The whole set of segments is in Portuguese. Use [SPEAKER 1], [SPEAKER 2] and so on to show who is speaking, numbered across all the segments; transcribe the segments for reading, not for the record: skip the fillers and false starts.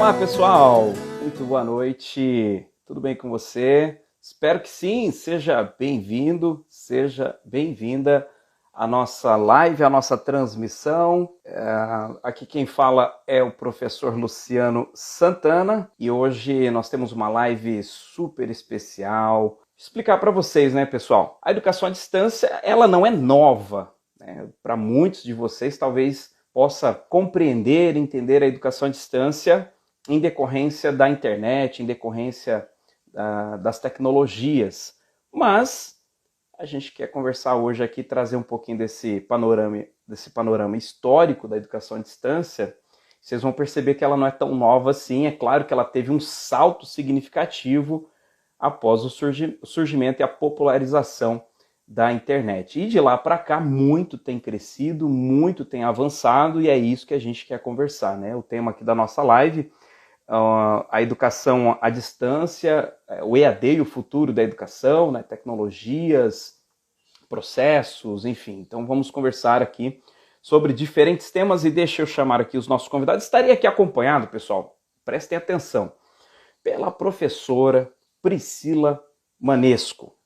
[SPEAKER 1] Olá, pessoal! Muito boa noite. Tudo bem com você? Espero que sim. Seja bem-vindo, seja bem-vinda à nossa live, à nossa transmissão. Aqui quem fala é o professor Luciano Santana e hoje nós temos uma live super especial. Vou explicar para vocês, né, pessoal? A educação à distância, ela não é nova, né? Para muitos de vocês, talvez possa compreender, entender a educação à distância em decorrência da internet, em decorrência das tecnologias. Mas a gente quer conversar hoje aqui, trazer um pouquinho desse panorama histórico da educação à distância. Vocês vão perceber que ela não é tão nova assim. É claro que ela teve um salto significativo após o surgimento e a popularização da internet. E de lá para cá, muito tem crescido, muito tem avançado, e é isso que a gente quer conversar, né? O tema aqui da nossa live, a educação à distância, o EAD e o futuro da educação, né? Tecnologias, processos, enfim. Então vamos conversar aqui sobre diferentes temas e deixa eu chamar aqui os nossos convidados. Estaria aqui acompanhado, pessoal, prestem atenção, pela professora Priscila Manesco.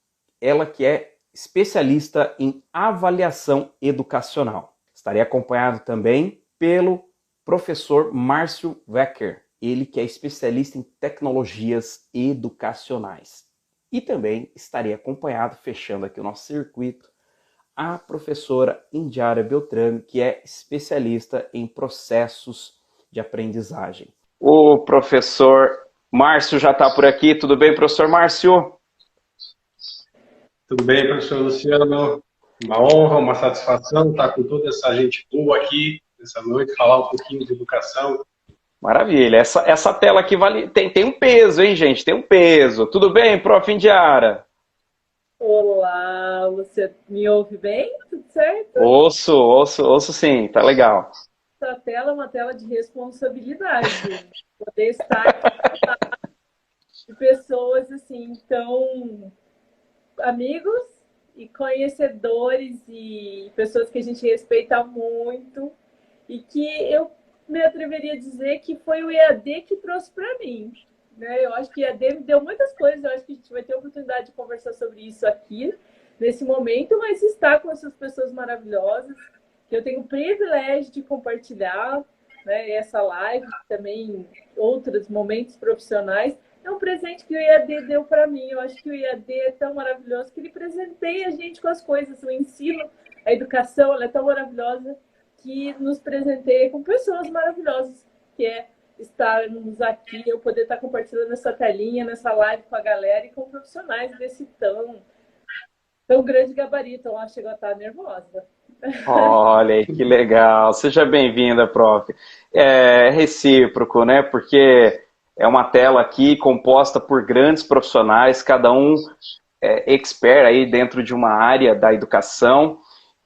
[SPEAKER 1] Ela que é especialista em avaliação educacional. Estaria acompanhado também pelo professor Márcio Wecker, ele que é especialista em tecnologias educacionais. E também estaria acompanhado, fechando aqui o nosso circuito, a professora Indiara Beltrame, que é especialista em processos de aprendizagem. O professor Márcio já está por aqui. Tudo bem, professor Márcio?
[SPEAKER 2] Tudo bem, professor Luciano? Uma honra, uma satisfação estar com toda essa gente boa aqui nessa noite, falar um pouquinho de educação.
[SPEAKER 1] Maravilha. Essa tela aqui tem um peso, hein, gente? Tem um peso. Tudo bem, prof. Indiara?
[SPEAKER 3] Olá, você me ouve bem? Tudo certo?
[SPEAKER 1] Ouço sim, tá legal.
[SPEAKER 3] Essa tela é uma tela de responsabilidade. Poder estar aqui de pessoas assim, tão amigos e conhecedores e pessoas que a gente respeita muito e que eu me atreveria a dizer que foi o EAD que trouxe para mim, né? Eu acho que o EAD me deu muitas coisas, eu acho que a gente vai ter a oportunidade de conversar sobre isso aqui nesse momento, mas estar com essas pessoas maravilhosas que eu tenho o privilégio de compartilhar, né, essa live, também outros momentos profissionais. É um presente que o EAD deu para mim. Eu acho que o EAD é tão maravilhoso que ele presenteia a gente com as coisas. O ensino, a educação, ela é tão maravilhosa que nos presenteia com pessoas maravilhosas, que é estarmos aqui, eu poder estar compartilhando essa telinha, nessa live com a galera e com profissionais desse tão grande gabarito. Eu chego a estar nervosa.
[SPEAKER 1] Olha aí, que legal. Seja bem-vinda, prof. É recíproco, né? Porque é uma tela aqui composta por grandes profissionais, cada um expert aí dentro de uma área da educação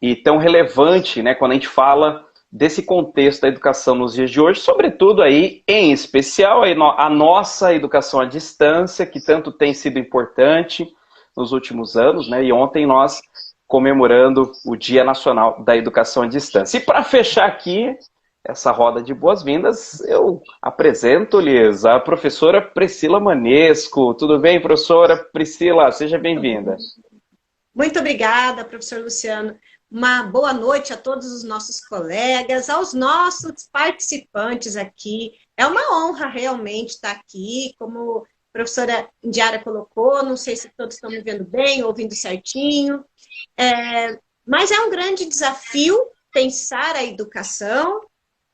[SPEAKER 1] e tão relevante, né, quando a gente fala desse contexto da educação nos dias de hoje, sobretudo aí, em especial, a nossa educação à distância, que tanto tem sido importante nos últimos anos, né, e ontem nós comemorando o Dia Nacional da Educação à Distância. E para fechar aqui essa roda de boas-vindas, eu apresento-lhes a professora Priscila Manesco. Tudo bem, professora Priscila? Seja bem-vinda.
[SPEAKER 4] Muito obrigada, professor Luciano. Uma boa noite a todos os nossos colegas, aos nossos participantes aqui. É uma honra realmente estar aqui, como a professora Indiara colocou, não sei se todos estão me vendo bem, ouvindo certinho. Mas é um grande desafio pensar a educação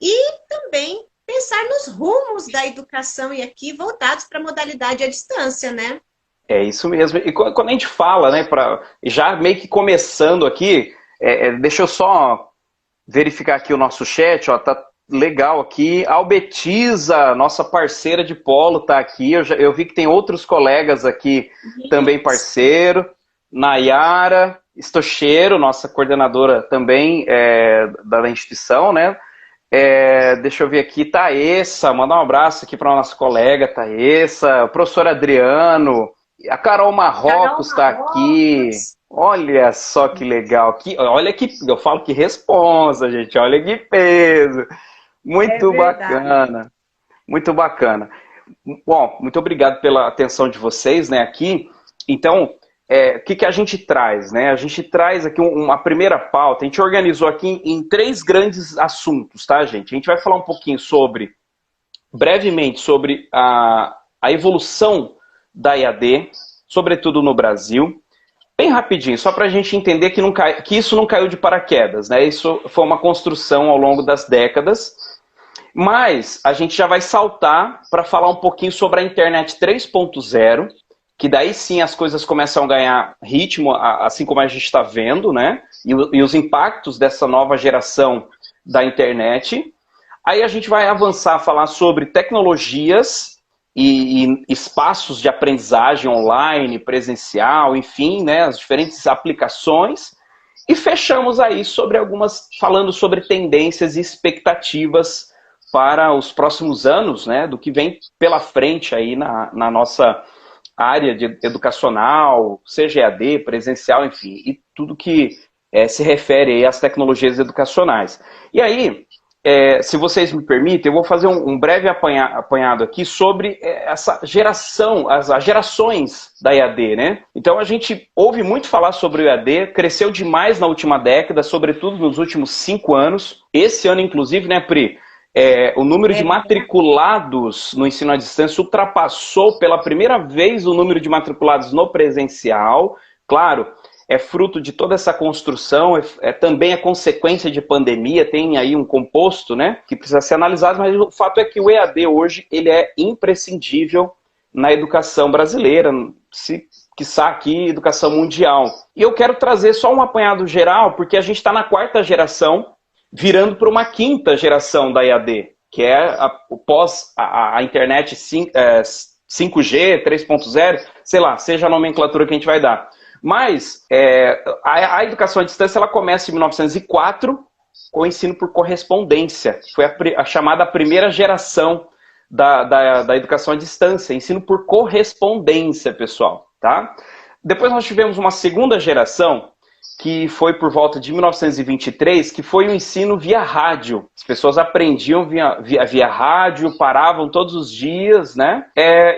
[SPEAKER 4] e também pensar nos rumos da educação e aqui voltados para a modalidade à distância, né?
[SPEAKER 1] É isso mesmo. E quando a gente fala, né, já meio que começando aqui, deixa eu só verificar aqui o nosso chat, ó, tá legal aqui. A Albetiza, nossa parceira de polo, tá aqui. Eu vi que tem outros colegas aqui também parceiro. Nayara Estocheiro, nossa coordenadora também da instituição, né? Deixa eu ver aqui, Taessa, mandar um abraço aqui para a nossa colega Taessa, o professor Adriano, a Carol Marrocos está aqui. Olha só que legal. Olha que, eu falo que responsa, gente. Olha que peso. Muito bacana. Muito bacana. Bom, muito obrigado pela atenção de vocês, né, aqui. Então, o que a gente traz, né? A gente traz aqui uma primeira pauta, a gente organizou aqui em 3 grandes assuntos, tá, gente? A gente vai falar um pouquinho brevemente, sobre a evolução da EAD, sobretudo no Brasil. Bem rapidinho, só para a gente entender que isso não caiu de paraquedas, né? Isso foi uma construção ao longo das décadas. Mas a gente já vai saltar para falar um pouquinho sobre a internet 3.0, que daí sim as coisas começam a ganhar ritmo, assim como a gente está vendo, né? E os impactos dessa nova geração da internet. Aí a gente vai avançar a falar sobre tecnologias e espaços de aprendizagem online, presencial, enfim, né? As diferentes aplicações. E fechamos aí falando sobre tendências e expectativas para os próximos anos, né? Do que vem pela frente aí na nossa área educacional, seja EAD, presencial, enfim, e tudo que se refere aí às tecnologias educacionais. E aí, se vocês me permitem, eu vou fazer um breve apanhado aqui sobre essa geração, as gerações da EAD, né? Então a gente ouve muito falar sobre o EAD, cresceu demais na última década, sobretudo nos últimos 5 anos. Esse ano, inclusive, né, Pri? O número de matriculados no ensino à distância ultrapassou pela primeira vez o número de matriculados no presencial. Claro, é fruto de toda essa construção, também a consequência de pandemia, tem aí um composto, né, que precisa ser analisado, mas o fato é que o EAD hoje ele é imprescindível na educação brasileira, quiçá aqui educação mundial. E eu quero trazer só um apanhado geral, porque a gente está na 4ª geração, virando para uma 5ª geração da EAD, que é a internet 5G, 3.0, sei lá, seja a nomenclatura que a gente vai dar. Mas a educação à distância ela começa em 1904 com o ensino por correspondência. Foi a chamada primeira geração da educação à distância, ensino por correspondência, pessoal. Tá? Depois nós tivemos uma 2ª geração, que foi por volta de 1923, que foi o ensino via rádio. As pessoas aprendiam via rádio, paravam todos os dias, né?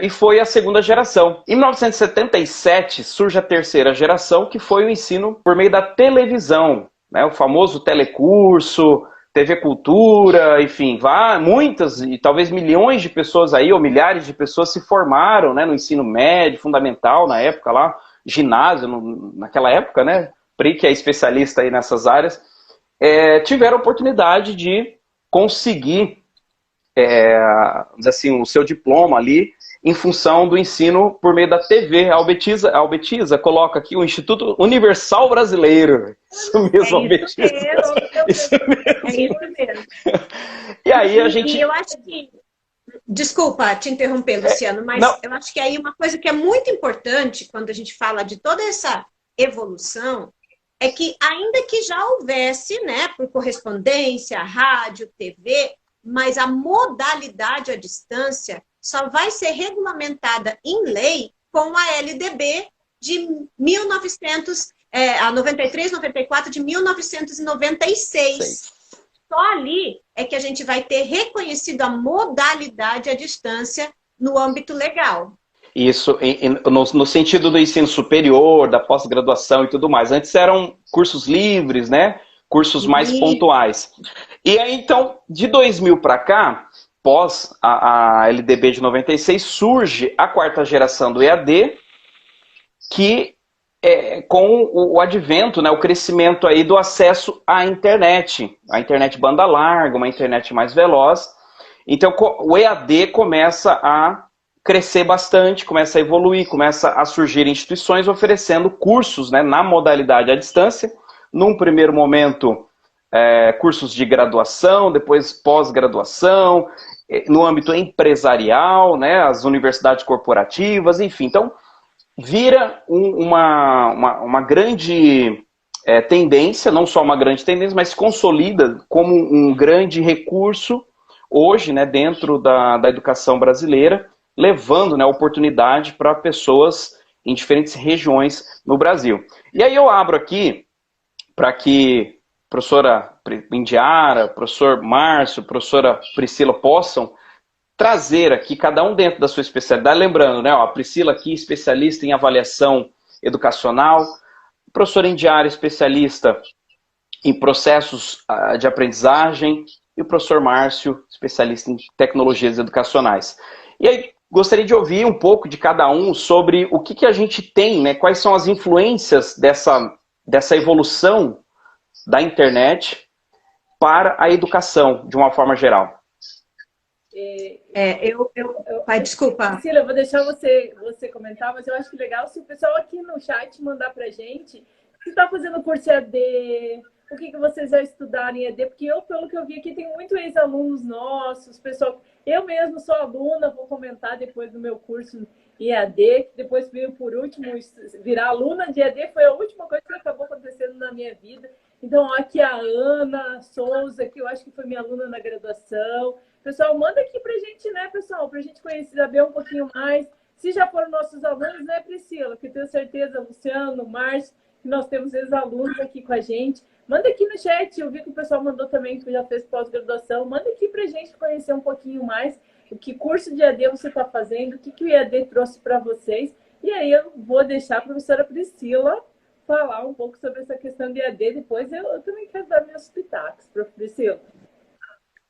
[SPEAKER 1] E foi a 2ª geração. Em 1977 surge a 3ª geração, que foi o ensino por meio da televisão, né? O famoso telecurso, TV Cultura, enfim, muitas e talvez milhões de pessoas aí, ou milhares de pessoas se formaram, né, no ensino médio, fundamental, na época lá, ginásio, naquela época, né? Pri, que é especialista aí nessas áreas, tiveram a oportunidade de conseguir assim, o seu diploma ali em função do ensino por meio da TV. A Albetiza coloca aqui o Instituto Universal Brasileiro. Isso mesmo, Albetiza. Isso mesmo. E aí a gente...
[SPEAKER 4] E eu acho que... Desculpa te interromper, Luciano, mas eu acho que aí uma coisa que é muito importante quando a gente fala de toda essa evolução é que, ainda que já houvesse, né, por correspondência, rádio, TV, mas a modalidade à distância só vai ser regulamentada em lei com a LDB de 93, 94, de 1996. Só ali é que a gente vai ter reconhecido a modalidade à distância no âmbito legal.
[SPEAKER 1] Isso, no sentido do ensino superior, da pós-graduação e tudo mais. Antes eram cursos livres, né? Cursos mais pontuais. E aí, então, de 2000 para cá, pós a LDB de 96, surge a 4ª geração do EAD, que com o advento, né, o crescimento aí do acesso à internet. A internet banda larga, uma internet mais veloz. Então, o EAD começa a crescer bastante, começa a evoluir, começa a surgir instituições oferecendo cursos, né, na modalidade à distância. Num primeiro momento, cursos de graduação, depois pós-graduação, no âmbito empresarial, né, as universidades corporativas, enfim. Então, vira uma grande tendência, não só uma grande tendência, mas se consolida como um grande recurso hoje, né, dentro da educação brasileira, levando, né, oportunidade para pessoas em diferentes regiões no Brasil. E aí eu abro aqui para que a professora Indiara, professor Márcio, professora Priscila possam trazer aqui, cada um dentro da sua especialidade, lembrando, né, ó, a Priscila aqui, especialista em avaliação educacional, a professora Indiara, especialista em processos de aprendizagem, e o professor Márcio, especialista em tecnologias educacionais. E aí, gostaria de ouvir um pouco de cada um sobre o que a gente tem, né, quais são as influências dessa evolução da internet para a educação, de uma forma geral.
[SPEAKER 4] Desculpa.
[SPEAKER 3] Priscila, eu vou deixar você comentar, mas eu acho que legal se o pessoal aqui no chat mandar pra gente se está fazendo curso EAD, o que vocês já estudaram em EAD, porque eu, pelo que eu vi aqui, tem muitos ex-alunos nossos, pessoal, eu mesmo sou aluna, vou comentar depois do meu curso em EAD, que depois veio por último, virar aluna de EAD foi a última coisa que acabou acontecendo na minha vida. Então, aqui a Ana Souza, que eu acho que foi minha aluna na graduação. Pessoal, manda aqui pra gente, né, pessoal, pra gente conhecer, saber um pouquinho mais. Se já foram nossos alunos, né, Priscila? Que eu tenho certeza, Luciano, Márcio, que nós temos ex-alunos aqui com a gente. Manda aqui no chat, eu vi que o pessoal mandou também, que já fez pós-graduação. Manda aqui pra gente conhecer um pouquinho mais o que curso de EAD você está fazendo, o que o EAD trouxe para vocês. E aí eu vou deixar a professora Priscila falar um pouco sobre essa questão de EAD. Depois eu também quero dar meus pitacos, prof. Priscila.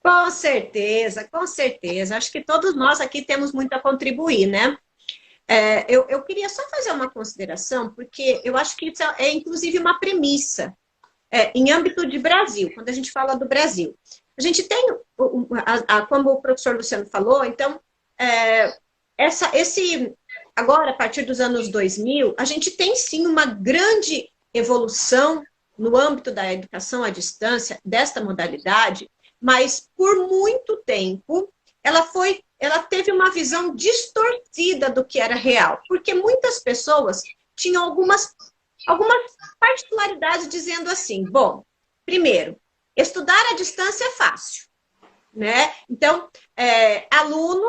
[SPEAKER 4] Com certeza, com certeza. Acho que todos nós aqui temos muito a contribuir, né? Eu queria só fazer uma consideração, porque eu acho que isso é inclusive uma premissa em âmbito de Brasil, quando a gente fala do Brasil. A gente tem, como o professor Luciano falou, então, agora, a partir dos anos 2000, a gente tem sim uma grande evolução no âmbito da educação à distância, desta modalidade, mas por muito tempo ela teve uma visão distorcida do que era real, porque muitas pessoas tinham algumas particularidades dizendo assim, bom, primeiro, estudar à distância é fácil, né? Então, aluno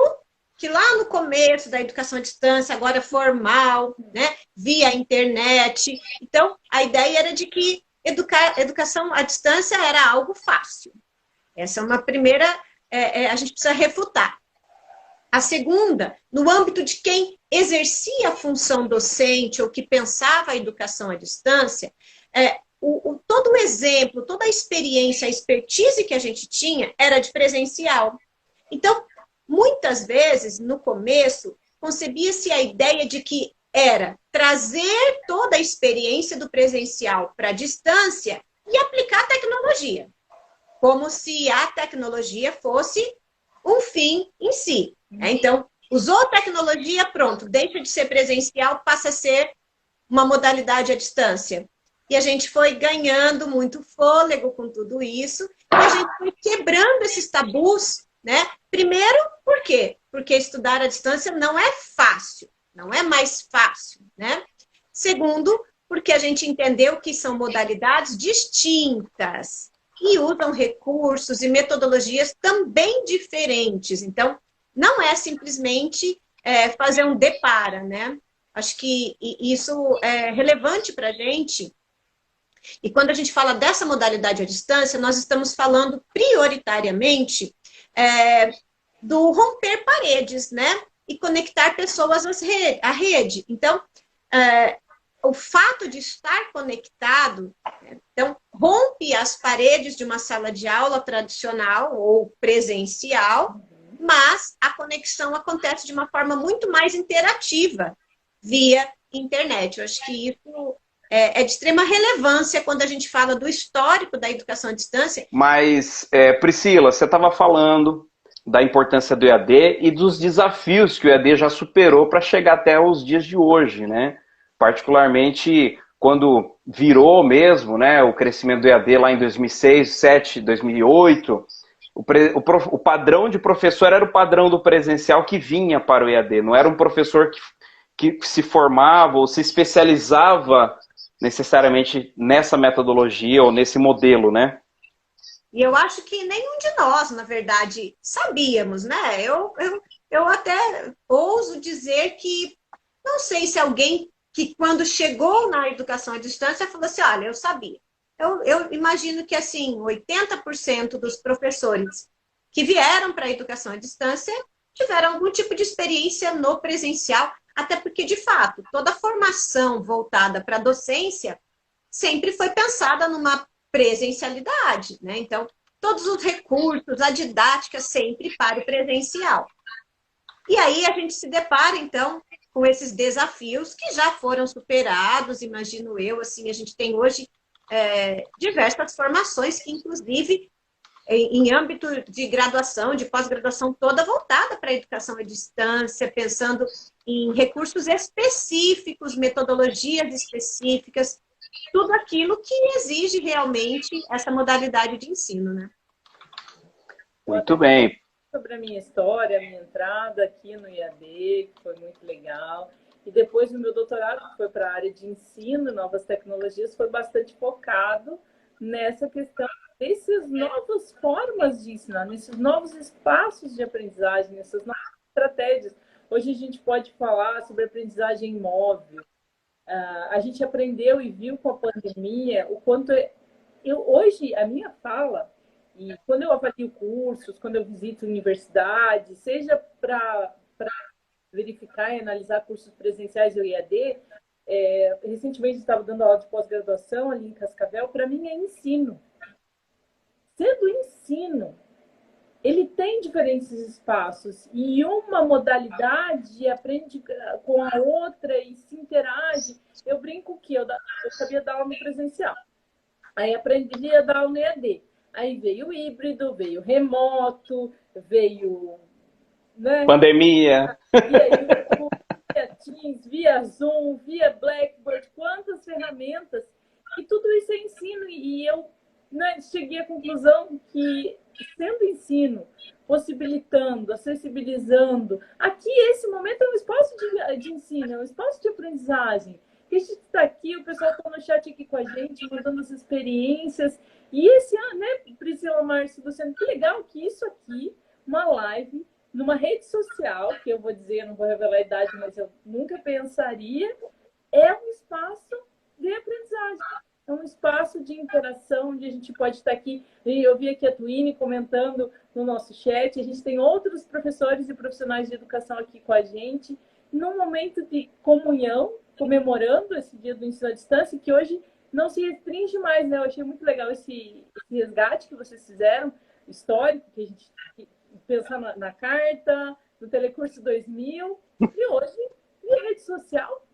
[SPEAKER 4] que lá no começo da educação à distância, agora formal, né, via internet, então a ideia era de que educação à distância era algo fácil. Essa é uma primeira, a gente precisa refutar. A segunda, no âmbito de quem exercia a função docente ou que pensava a educação à distância, todo o exemplo, toda a experiência, a expertise que a gente tinha era de presencial. Então, muitas vezes, no começo, concebia-se a ideia de que era trazer toda a experiência do presencial para a distância e aplicar a tecnologia, como se a tecnologia fosse um fim em si. Então, usou a tecnologia, pronto, deixa de ser presencial, passa a ser uma modalidade à distância. E a gente foi ganhando muito fôlego com tudo isso, e a gente foi quebrando esses tabus, né? Primeiro, por quê? Porque estudar à distância não é fácil, não é mais fácil, né? Segundo, porque a gente entendeu que são modalidades distintas e usam recursos e metodologias também diferentes. Então, não é simplesmente fazer um depara, né? Acho que isso é relevante para a gente. E quando a gente fala dessa modalidade à distância, nós estamos falando prioritariamente do romper paredes, né? E conectar pessoas à rede. Então, o fato de estar conectado, então, rompe as paredes de uma sala de aula tradicional ou presencial, mas a conexão acontece de uma forma muito mais interativa via internet. Eu acho que isso é de extrema relevância quando a gente fala do histórico da educação à distância.
[SPEAKER 1] Mas, Priscila, você estava falando da importância do EAD e dos desafios que o EAD já superou para chegar até os dias de hoje, né? Particularmente quando virou mesmo, né, o crescimento do EAD lá em 2006, 2007, 2008, o padrão de professor era o padrão do presencial que vinha para o EAD, não era um professor que se formava ou se especializava necessariamente nessa metodologia ou nesse modelo, né?
[SPEAKER 4] E eu acho que nenhum de nós, na verdade, sabíamos, né? Eu até ouso dizer que não sei se alguém que quando chegou na educação à distância falou assim, olha, eu sabia. Eu imagino que, assim, 80% dos professores que vieram para a educação à distância tiveram algum tipo de experiência no presencial, até porque, de fato, toda formação voltada para a docência sempre foi pensada numa presencialidade, né? Então, todos os recursos, a didática sempre para o presencial. E aí a gente se depara, então, com esses desafios que já foram superados, imagino eu, assim, a gente tem hoje diversas formações que, inclusive, em âmbito de graduação, de pós-graduação, toda voltada para a educação à distância, pensando em recursos específicos, metodologias específicas, tudo aquilo que exige realmente essa modalidade de ensino, né?
[SPEAKER 1] Muito bem.
[SPEAKER 3] Sobre a minha história, a minha entrada aqui no IAD, que foi muito legal. E depois do meu doutorado, que foi para a área de ensino, novas tecnologias, foi bastante focado nessa questão dessas novas formas de ensinar, nesses novos espaços de aprendizagem, nessas novas estratégias. Hoje a gente pode falar sobre aprendizagem móvel. A gente aprendeu e viu com a pandemia o quanto... hoje, a minha fala, e quando eu avalio cursos, quando eu visito universidades, seja para verificar e analisar cursos presenciais ou IAD, recentemente estava dando aula de pós-graduação ali em Cascavel, para mim é ensino. Sendo ensino, ele tem diferentes espaços e uma modalidade aprende com a outra e se interage. Eu brinco que eu sabia dar aula no presencial, aí aprendi a dar aula no EAD. Aí veio o híbrido, veio o remoto, veio... né?
[SPEAKER 1] Pandemia.
[SPEAKER 3] E aí, via Teams, via Zoom, via Blackboard, quantas ferramentas. E tudo isso é ensino. E eu cheguei à conclusão que, sendo ensino, possibilitando, acessibilizando, aqui esse momento é um espaço de ensino, é um espaço de aprendizagem. A gente está aqui, o pessoal está no chat aqui com a gente, mandando as experiências. E esse ano, né, Priscila, Márcio, Luciano, que legal que isso aqui, uma live, numa rede social, que eu vou dizer, eu não vou revelar a idade, mas eu nunca pensaria, é um espaço de aprendizagem. É um espaço de interação, onde a gente pode estar aqui. Eu vi aqui a Twine comentando no nosso chat, a gente tem outros professores e profissionais de educação aqui com a gente, num momento de comunhão, comemorando esse dia do ensino à distância, que hoje não se restringe mais, né? Eu achei muito legal esse resgate que vocês fizeram, histórico, que a gente pensar na carta, no Telecurso 2000, e hoje, em rede social.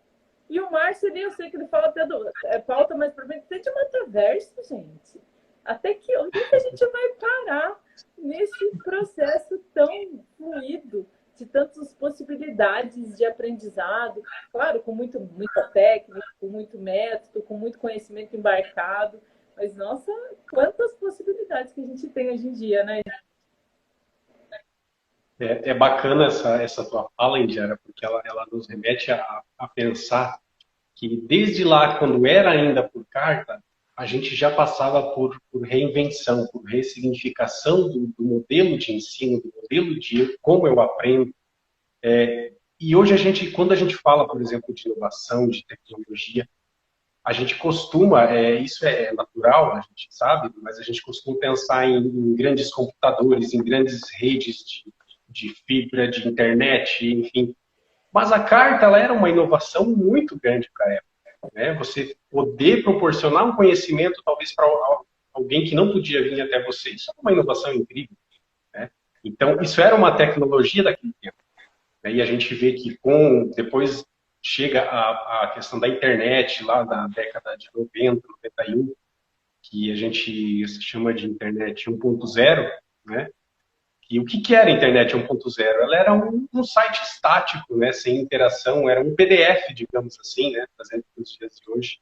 [SPEAKER 3] E o Márcio, eu sei que ele fala até do pauta, mas para mim até de metaverso, gente. Até que onde a gente vai parar nesse processo tão fluido, de tantas possibilidades de aprendizado, claro, com muita técnica, com muito método, com muito conhecimento embarcado, mas, nossa, quantas possibilidades que a gente tem hoje em dia, né?
[SPEAKER 2] É bacana essa tua fala, Indiara, porque ela nos remete a pensar que desde lá, quando era ainda por carta, a gente já passava por reinvenção, por ressignificação do modelo de ensino, do modelo de como eu aprendo. E hoje, quando a gente fala, por exemplo, de inovação, de tecnologia, a gente costuma, isso é natural, a gente sabe, mas a gente costuma pensar em grandes computadores, em grandes redes de fibra, de internet, enfim. Mas a carta, ela era uma inovação muito grande para a época, né? Você poder proporcionar um conhecimento, talvez, para alguém que não podia vir até você, isso é uma inovação incrível, né? Então, isso era uma tecnologia daquele tempo. E a gente vê que depois chega a questão da internet, lá da década de 90, 91, que a gente chama de internet 1.0, né? E o que era a internet 1.0? Ela era um site estático, né, sem interação, era um PDF, digamos assim, né, fazendo os dias de hoje.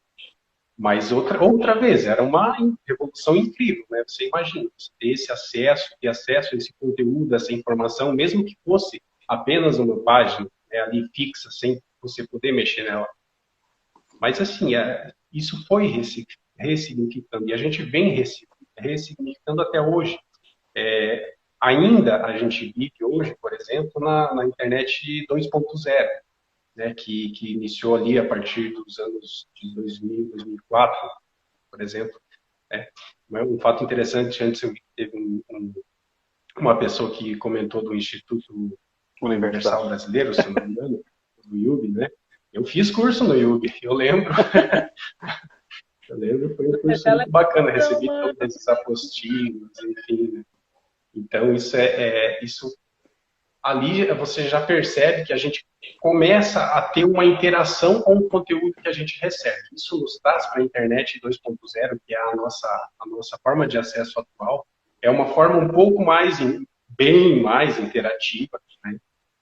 [SPEAKER 2] Mas outra vez, era uma revolução incrível, né? Você imagina, você ter ter acesso a esse conteúdo, a essa informação, mesmo que fosse apenas uma página, né, ali fixa, sem você poder mexer nela. Mas assim, isso foi ressignificando, e a gente vem ressignificando até hoje. Ainda a gente vive hoje, por exemplo, na internet 2.0, né, que iniciou ali a partir dos anos de 2000, 2004, por exemplo. Um fato interessante, antes eu vi que teve uma pessoa que comentou do Instituto Universal Brasileiro, se eu não me engano, do IUB, né? Eu fiz curso no IUB, eu lembro. Eu lembro, foi um curso muito bacana, recebi todas essas apostilas, enfim, né? Então, isso ali você já percebe que a gente começa a ter uma interação com o conteúdo que a gente recebe. Isso nos traz para a internet 2.0, que é a nossa forma de acesso atual. É uma forma um pouco mais, bem mais interativa, né?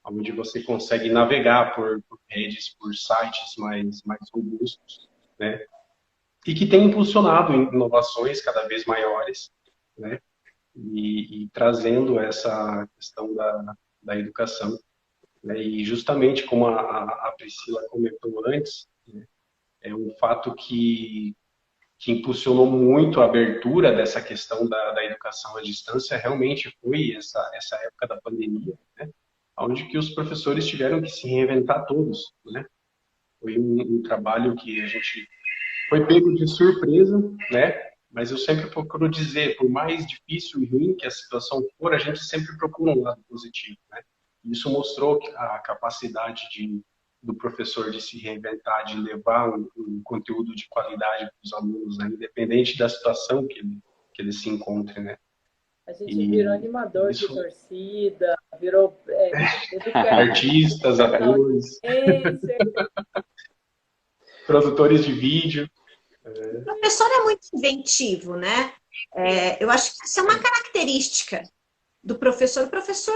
[SPEAKER 2] Onde você consegue navegar por redes, por sites mais robustos, né? E que tem impulsionado inovações cada vez maiores, né? E trazendo essa questão da educação, né? E justamente como a Priscila comentou antes, né? É um fato que impulsionou muito a abertura dessa questão da educação à distância, realmente foi essa época da pandemia, né? Onde que os professores tiveram que se reinventar todos, né? Foi um trabalho que a gente foi pego de surpresa, né? Mas eu sempre procuro dizer, por mais difícil e ruim que a situação for, a gente sempre procura um lado positivo, né? Isso mostrou a capacidade do professor de se reinventar, de levar um conteúdo de qualidade para os alunos, né? Independente da situação que ele se encontre, né?
[SPEAKER 3] A gente virou animador de torcida, virou
[SPEAKER 2] artistas, atores, produtores de vídeo.
[SPEAKER 4] O professor é muito inventivo, né? Eu acho que essa é uma característica do professor. O professor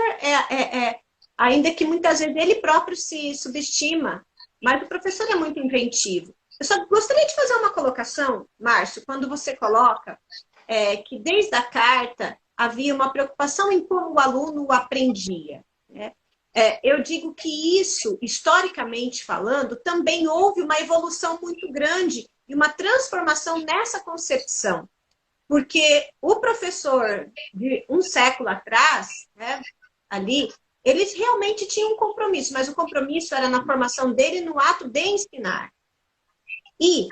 [SPEAKER 4] ainda que muitas vezes ele próprio se subestima, mas o professor é muito inventivo. Eu só gostaria de fazer uma colocação, Márcio, quando você coloca que desde a carta havia uma preocupação em como o aluno aprendia, né? Eu digo que isso, historicamente falando, também houve uma evolução muito grande e uma transformação nessa concepção. Porque o professor de um século atrás, né, ali, eles realmente tinham um compromisso, mas o compromisso era na formação dele, no ato de ensinar. E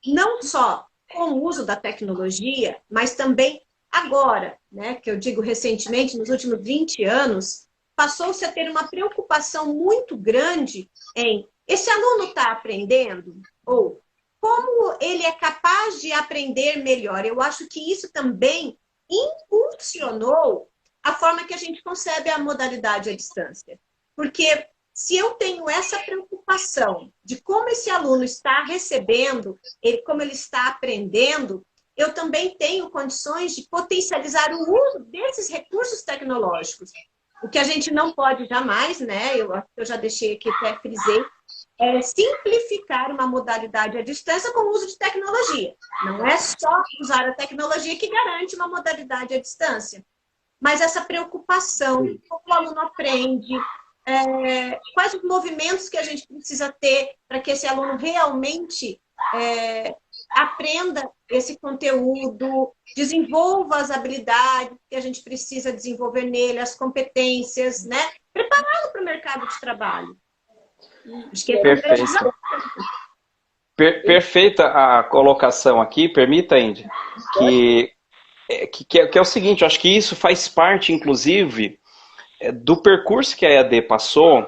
[SPEAKER 4] não só com o uso da tecnologia, mas também agora, né, que eu digo recentemente, nos últimos 20 anos, passou-se a ter uma preocupação muito grande em esse aluno está aprendendo? Ou como ele é capaz de aprender melhor? Eu acho que isso também impulsionou a forma que a gente concebe a modalidade à distância. Porque se eu tenho essa preocupação de como esse aluno está recebendo, como ele está aprendendo, eu também tenho condições de potencializar o uso desses recursos tecnológicos. O que a gente não pode jamais, né? Eu já deixei aqui, até frisei, é simplificar uma modalidade à distância com o uso de tecnologia. Não é só usar a tecnologia que garante uma modalidade à distância. Mas essa preocupação, como o aluno aprende, quais os movimentos que a gente precisa ter para que esse aluno realmente aprenda esse conteúdo, desenvolva as habilidades que a gente precisa desenvolver nele, as competências, né? Prepará-lo para o mercado de trabalho. Acho que
[SPEAKER 1] Perfeita a colocação aqui. Permita, Índia, que é o seguinte, eu acho que isso faz parte, inclusive, do percurso que a EAD passou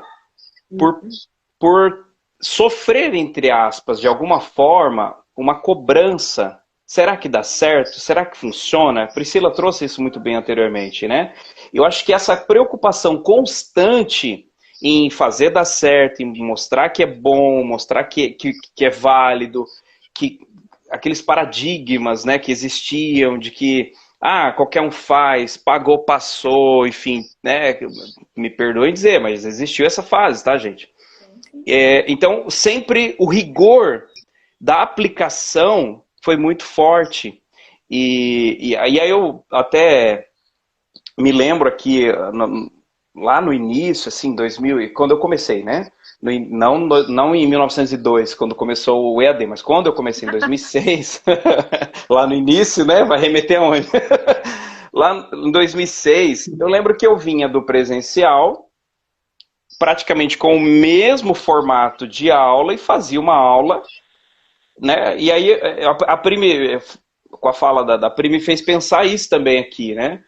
[SPEAKER 1] por sofrer, entre aspas, de alguma forma, uma cobrança. Será que dá certo? Será que funciona? Priscila trouxe isso muito bem anteriormente, né? Eu acho que essa preocupação constante em fazer dar certo, em mostrar que é bom, mostrar que é válido, que aqueles paradigmas, né, que existiam, de que qualquer um faz, pagou, passou, enfim, né, me perdoem dizer, mas existiu essa fase, tá, gente? Então, sempre o rigor da aplicação foi muito forte. E aí eu até me lembro aqui, lá no início, assim, 2000, quando eu comecei, né? Não em 1902, quando começou o EAD, mas quando eu comecei em 2006, lá no início, né? Vai remeter aonde? Lá em 2006, eu lembro que eu vinha do presencial, praticamente com o mesmo formato de aula, e fazia uma aula, né? E aí a Pri, com a fala da Pri, me fez pensar isso também aqui, né?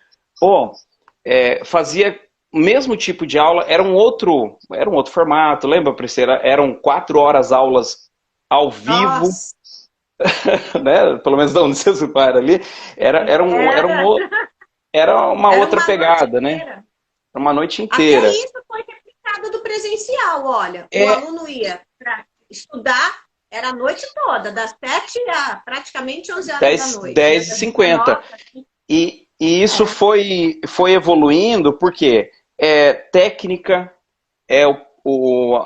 [SPEAKER 1] Fazia mesmo tipo de aula, era um outro formato, lembra, Priscila? Eram 4 horas aulas ao vivo,
[SPEAKER 4] Nossa,
[SPEAKER 1] né? Pelo menos da onde você se para ali, era uma
[SPEAKER 4] era
[SPEAKER 1] outra
[SPEAKER 4] uma noite
[SPEAKER 1] pegada, né?
[SPEAKER 4] inteira.
[SPEAKER 1] Era uma noite
[SPEAKER 4] Até
[SPEAKER 1] inteira.
[SPEAKER 4] isso foi replicado do presencial, olha. O
[SPEAKER 1] É,
[SPEAKER 4] aluno ia para estudar, era a noite toda, das 7 a praticamente 11 horas da
[SPEAKER 1] 10,
[SPEAKER 4] noite, né?
[SPEAKER 1] 10 e
[SPEAKER 4] Das
[SPEAKER 1] 50.
[SPEAKER 4] 19.
[SPEAKER 1] E isso
[SPEAKER 4] É.
[SPEAKER 1] foi evoluindo porque técnica,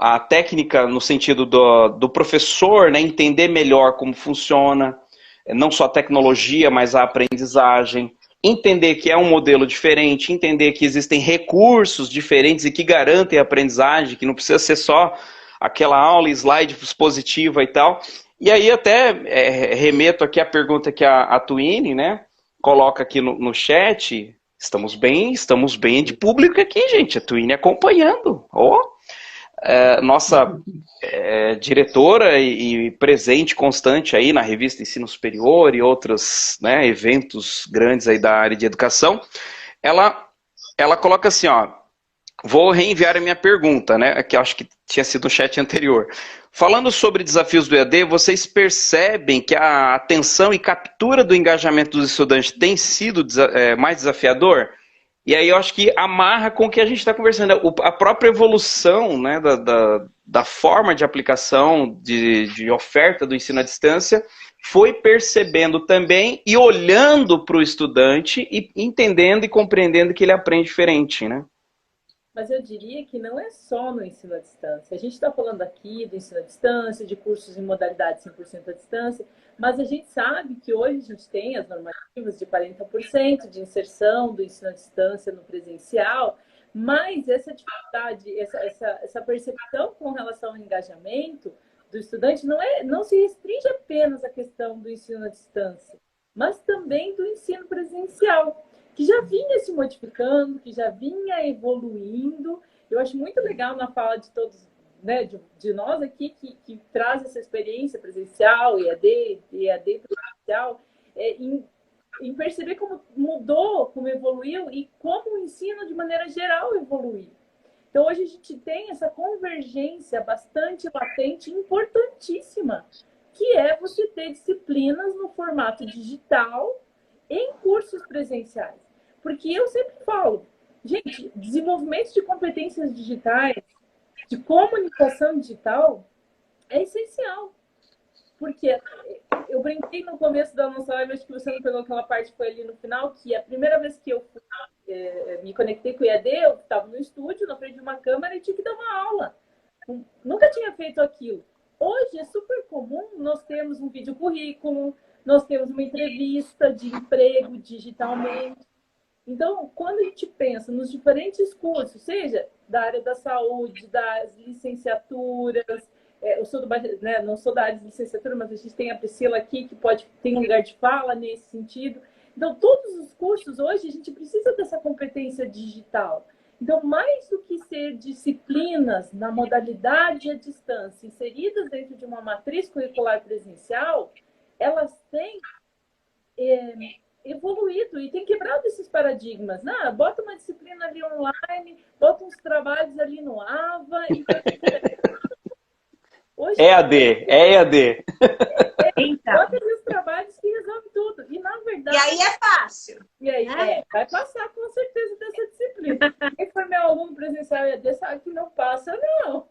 [SPEAKER 1] a técnica no sentido do professor, né, entender melhor como funciona, não só a tecnologia, mas a aprendizagem, entender que é um modelo diferente, entender que existem recursos diferentes e que garantem a aprendizagem, que não precisa ser só aquela aula, slide expositiva e tal. E aí até remeto aqui a pergunta que a Twine, né, coloca aqui no chat. Estamos bem de público aqui, gente. A Twine acompanhando. Oh, nossa diretora e presente constante aí na revista Ensino Superior e outros, né, eventos grandes aí da área de educação, ela coloca assim, ó, vou reenviar a minha pergunta, né, que eu acho que tinha sido no chat anterior. Falando sobre desafios do EAD, vocês percebem que a atenção e captura do engajamento dos estudantes tem sido mais desafiador? E aí eu acho que amarra com o que a gente está conversando. A própria evolução, né, da forma de aplicação, de oferta do ensino à distância, foi percebendo também e olhando para o estudante e entendendo e compreendendo que ele aprende diferente, né?
[SPEAKER 3] Mas eu diria que não é só no ensino à distância. A gente está falando aqui do ensino à distância, de cursos em modalidade 100% à distância, mas a gente sabe que hoje a gente tem as normativas de 40% de inserção do ensino à distância no presencial, mas essa dificuldade, essa percepção com relação ao engajamento do estudante não se restringe apenas à questão do ensino à distância, mas também do ensino presencial, que já vinha se modificando, que já vinha evoluindo. Eu acho muito legal na fala de todos, né, de nós aqui, que traz essa experiência presencial, EAD presencial, em perceber como mudou, como evoluiu e como o ensino, de maneira geral, evoluiu. Então, hoje a gente tem essa convergência bastante latente, importantíssima, que é você ter disciplinas no formato digital em cursos presenciais. Porque eu sempre falo, gente, desenvolvimento de competências digitais, de comunicação digital, é essencial. Porque eu brinquei no começo da nossa live, acho que você não pegou aquela parte, foi ali no final, que a primeira vez que eu me conectei com o EAD, eu estava no estúdio, na frente de uma câmera e tinha que dar uma aula. Nunca tinha feito aquilo. Hoje é super comum nós termos um vídeo currículo, nós temos uma entrevista de emprego digitalmente. Então, quando a gente pensa nos diferentes cursos, seja da área da saúde, das licenciaturas, eu sou né, não sou da área de licenciatura, mas a gente tem a Priscila aqui que tem um lugar de fala nesse sentido. Então, todos os cursos hoje a gente precisa dessa competência digital. Então, mais do que ser disciplinas na modalidade à distância, inseridas dentro de uma matriz curricular presencial, elas têm evoluído e tem quebrado esses paradigmas. Ah, bota uma disciplina ali online, bota uns trabalhos ali no AVA e vai hoje
[SPEAKER 1] É EAD.
[SPEAKER 4] Então.
[SPEAKER 3] bota ali os trabalhos que resolve tudo. E na verdade.
[SPEAKER 4] E aí é fácil.
[SPEAKER 3] E aí, vai passar com certeza dessa disciplina. Quem for meu aluno presencial EAD sabe que não passa, não.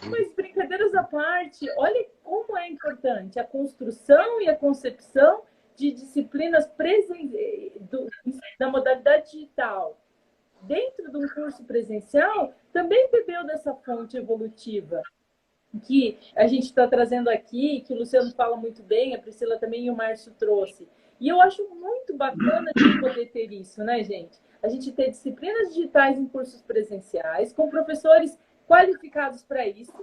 [SPEAKER 3] Mas brincadeiras à parte, olha como é importante a construção e a concepção de disciplinas da modalidade digital dentro de um curso presencial, também bebeu dessa fonte evolutiva que a gente está trazendo aqui, que o Luciano fala muito bem, a Priscila também e o Márcio trouxe. E eu acho muito bacana de poder ter isso, né, gente? A gente ter disciplinas digitais em cursos presenciais, com professores qualificados para isso,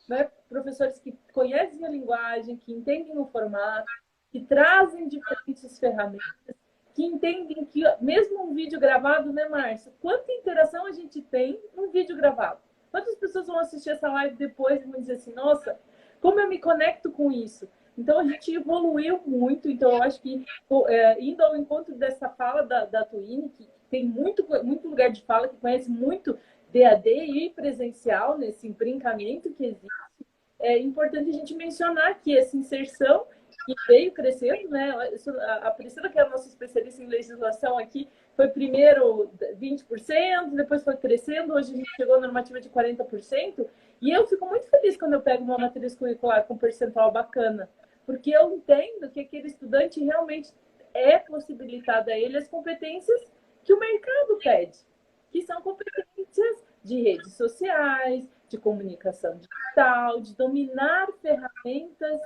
[SPEAKER 3] né? Professores que conhecem a linguagem, que entendem o formato, que trazem diferentes ferramentas, que entendem que, mesmo um vídeo gravado, né, Márcio? Quanta interação a gente tem num vídeo gravado? Quantas pessoas vão assistir essa live depois e vão dizer assim, nossa, como eu me conecto com isso? Então, a gente evoluiu muito. Então, eu acho que, indo ao encontro dessa fala da Twine, que tem muito lugar de fala, que conhece muito DAD e presencial, nesse brincamento que existe. É importante a gente mencionar que essa inserção que veio crescendo, né? A Priscila, que é a nossa especialista em legislação aqui, foi primeiro 20%, depois foi crescendo, hoje a gente chegou na normativa de 40%, e eu fico muito feliz quando eu pego uma matriz curricular com percentual bacana, porque eu entendo que aquele estudante realmente é possibilitado a ele as competências que o mercado pede, que são competências de redes sociais, de comunicação digital, de dominar ferramentas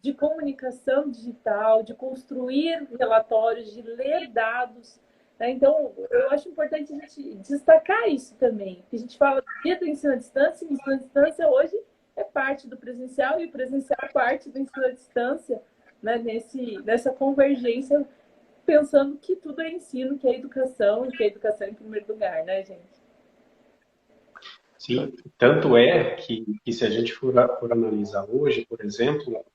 [SPEAKER 3] de comunicação digital, de construir relatórios, de ler dados. Né? Então, eu acho importante a gente destacar isso também, que a gente fala do ensino à distância, e o ensino à distância hoje é parte do presencial, e o presencial é parte do ensino à distância, né? Nessa convergência, pensando que tudo é ensino, que é educação, e que é educação em primeiro lugar, né, gente?
[SPEAKER 2] Sim, tanto é que se a gente for analisar hoje, por exemplo,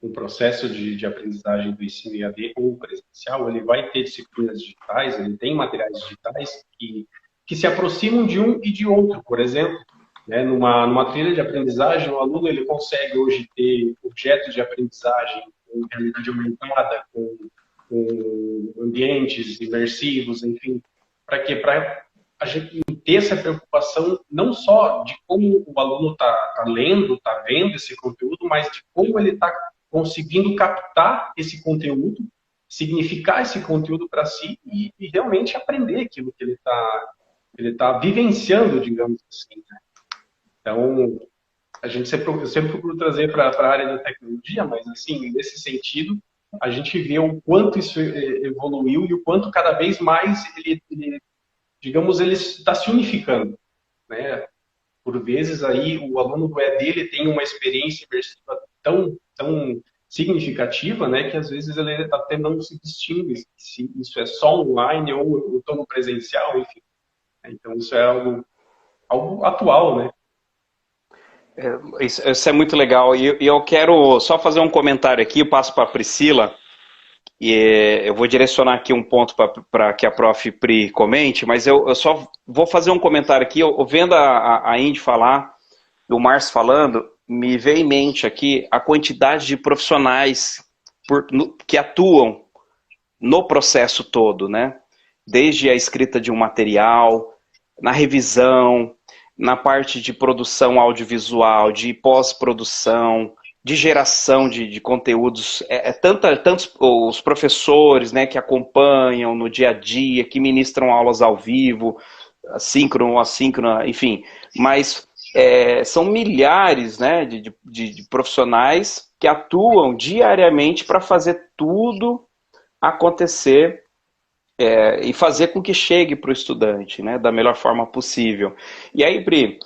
[SPEAKER 2] um processo de aprendizagem do ensino EAD ou presencial, ele vai ter disciplinas digitais, ele tem materiais digitais que se aproximam de um e de outro. Por exemplo, né, numa trilha de aprendizagem, o aluno ele consegue hoje ter objetos de aprendizagem com realidade aumentada, com ambientes imersivos, enfim, para quê? Para a gente ter essa preocupação não só de como o aluno está lendo, está vendo esse conteúdo, mas de como ele está conseguindo captar esse conteúdo, significar esse conteúdo para si e realmente aprender aquilo que ele tá vivenciando, digamos assim. Né? Então, eu sempre procuro trazer para a área da tecnologia, mas assim, nesse sentido, a gente vê o quanto isso evoluiu e o quanto cada vez mais digamos, ele está se unificando, né? Por vezes aí o aluno do EAD ele tem uma experiência imersiva tão significativa, né, que às vezes ele até não se distingue se isso é só online ou eu estou no presencial, enfim. Então isso é algo atual, né?
[SPEAKER 1] Isso é muito legal. E eu quero só fazer um comentário aqui, eu passo para a Priscila, e eu vou direcionar aqui um ponto para que a Prof. Pri comente, mas eu só vou fazer um comentário aqui. Eu vendo a Indy falar, o Márcio falando, me veio em mente aqui a quantidade de profissionais que atuam no processo todo, né? Desde a escrita de um material, na revisão, na parte de produção audiovisual, de pós-produção, de geração de conteúdos, tantos os professores, né, que acompanham no dia a dia, que ministram aulas ao vivo, assíncrono, assíncrona, enfim, mas são milhares, né, de profissionais que atuam diariamente para fazer tudo acontecer e fazer com que chegue para o estudante, né, da melhor forma possível. E aí, Pri,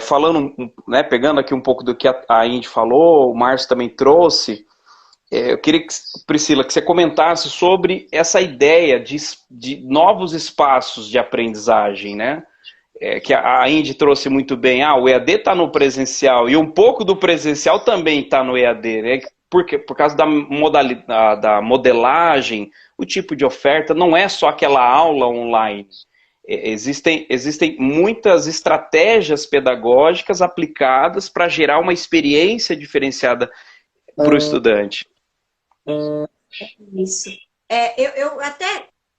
[SPEAKER 1] falando, né, pegando aqui um pouco do que a Indy falou, o Márcio também trouxe, eu queria, Priscila, que você comentasse sobre essa ideia de novos espaços de aprendizagem, né? Que a Indy trouxe muito bem, o EAD está no presencial e um pouco do presencial também está no EAD, né? Por causa da modelagem, o tipo de oferta, não é só aquela aula online. Existem muitas estratégias pedagógicas aplicadas para gerar uma experiência diferenciada para o estudante.
[SPEAKER 4] Isso.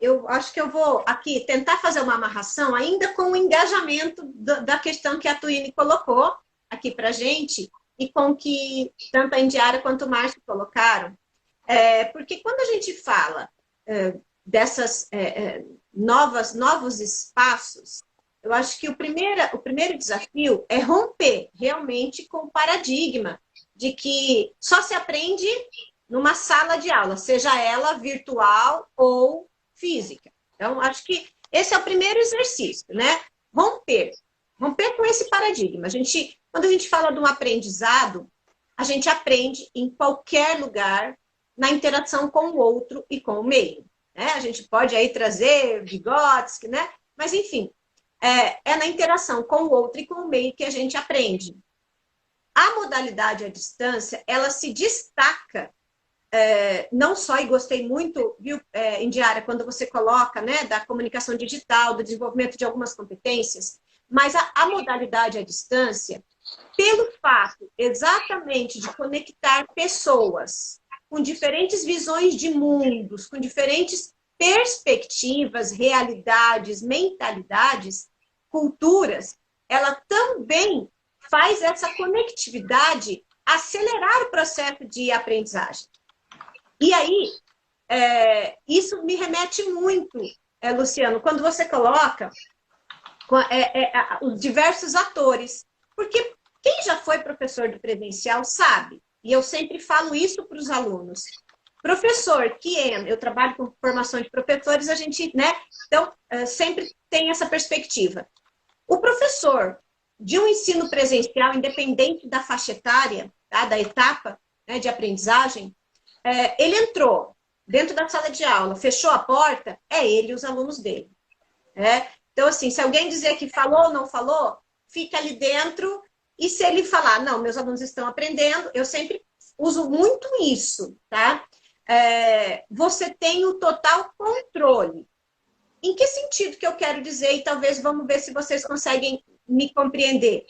[SPEAKER 4] Eu acho que eu vou aqui tentar fazer uma amarração ainda com o engajamento da questão que a Tuine colocou aqui para a gente e com que tanto a Indiara quanto o Márcio colocaram. Porque quando a gente fala dessas novos espaços, eu acho que o primeiro desafio é romper realmente com o paradigma de que só se aprende numa sala de aula, seja ela virtual ou física. Então, acho que esse é o primeiro exercício, né? Romper com esse paradigma. Quando a gente fala de um aprendizado, a gente aprende em qualquer lugar, na interação com o outro e com o meio. Né? A gente pode aí trazer Vygotsky, né? Mas, enfim, é na interação com o outro e com o meio que a gente aprende. A modalidade à distância, ela se destaca não só, e gostei muito, viu, Indiara, quando você coloca, né, da comunicação digital, do desenvolvimento de algumas competências, mas a modalidade à distância, pelo fato exatamente de conectar pessoas com diferentes visões de mundos, com diferentes perspectivas, realidades, mentalidades, culturas, ela também faz essa conectividade acelerar o processo de aprendizagem. E aí, isso me remete muito, Luciano, quando você coloca os diversos atores. Porque quem já foi professor do presencial sabe, e eu sempre falo isso para os alunos, professor que eu trabalho com formação de professores, a gente, né, então, sempre tem essa perspectiva. O professor de um ensino presencial, independente da faixa etária, tá, da etapa, né, de aprendizagem, ele entrou dentro da sala de aula, fechou a porta, é ele e os alunos dele. Então, assim, se alguém dizer que falou ou não falou, fica ali dentro, e se ele falar, não, meus alunos estão aprendendo, eu sempre uso muito isso, tá? Você tem o total controle. Em que sentido que eu quero dizer, e talvez vamos ver se vocês conseguem me compreender.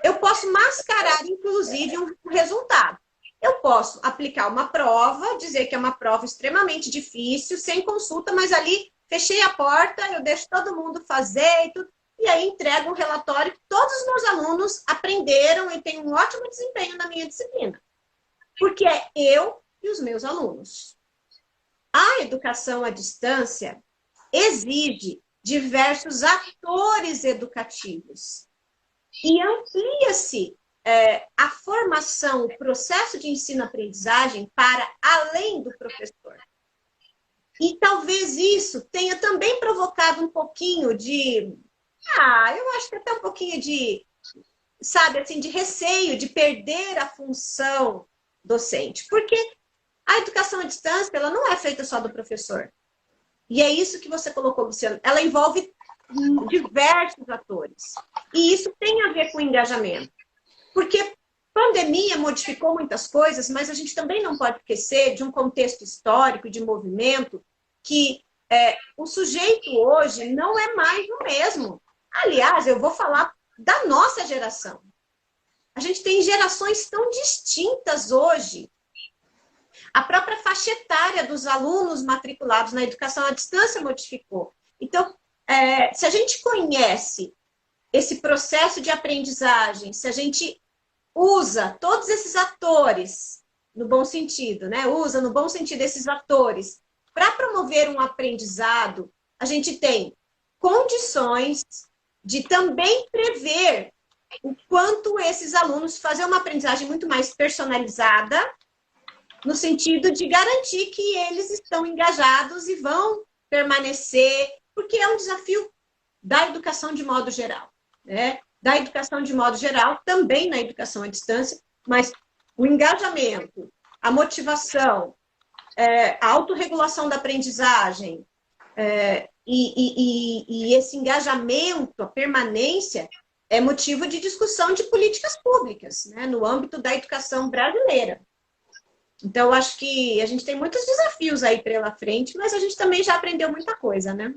[SPEAKER 4] Eu posso mascarar, inclusive, um resultado. Eu posso aplicar uma prova, dizer que é uma prova extremamente difícil, sem consulta, mas ali fechei a porta, eu deixo todo mundo fazer e tudo, e aí entrego um relatório que todos os meus alunos aprenderam e têm um ótimo desempenho na minha disciplina. Porque é eu e os meus alunos. A educação à distância exige diversos atores educativos. E amplia-se a formação, o processo de ensino-aprendizagem para além do professor. E talvez isso tenha também provocado um pouquinho de... eu acho que até um pouquinho de, sabe, assim, de receio de perder a função docente. Porque a educação à distância, ela não é feita só do professor. E é isso que você colocou, Luciano. Ela envolve diversos atores. E isso tem a ver com engajamento. Porque pandemia modificou muitas coisas, mas a gente também não pode esquecer de um contexto histórico, de movimento, que o sujeito hoje não é mais o mesmo. Aliás, eu vou falar da nossa geração. A gente tem gerações tão distintas hoje. A própria faixa etária dos alunos matriculados na educação à distância modificou. Então, se a gente conhece esse processo de aprendizagem, se a gente usa todos esses atores, no bom sentido, né? Usa no bom sentido esses atores para promover um aprendizado, a gente tem condições de também prever o quanto esses alunos fazem uma aprendizagem muito mais personalizada, no sentido de garantir que eles estão engajados e vão permanecer, porque é um desafio da educação de modo geral, né? Da educação de modo geral, também na educação à distância, mas o engajamento, a motivação, a autorregulação da aprendizagem e esse engajamento, a permanência, é motivo de discussão de políticas públicas, né, no âmbito da educação brasileira. Então, eu acho que a gente tem muitos desafios aí pela frente, mas a gente também já aprendeu muita coisa, né?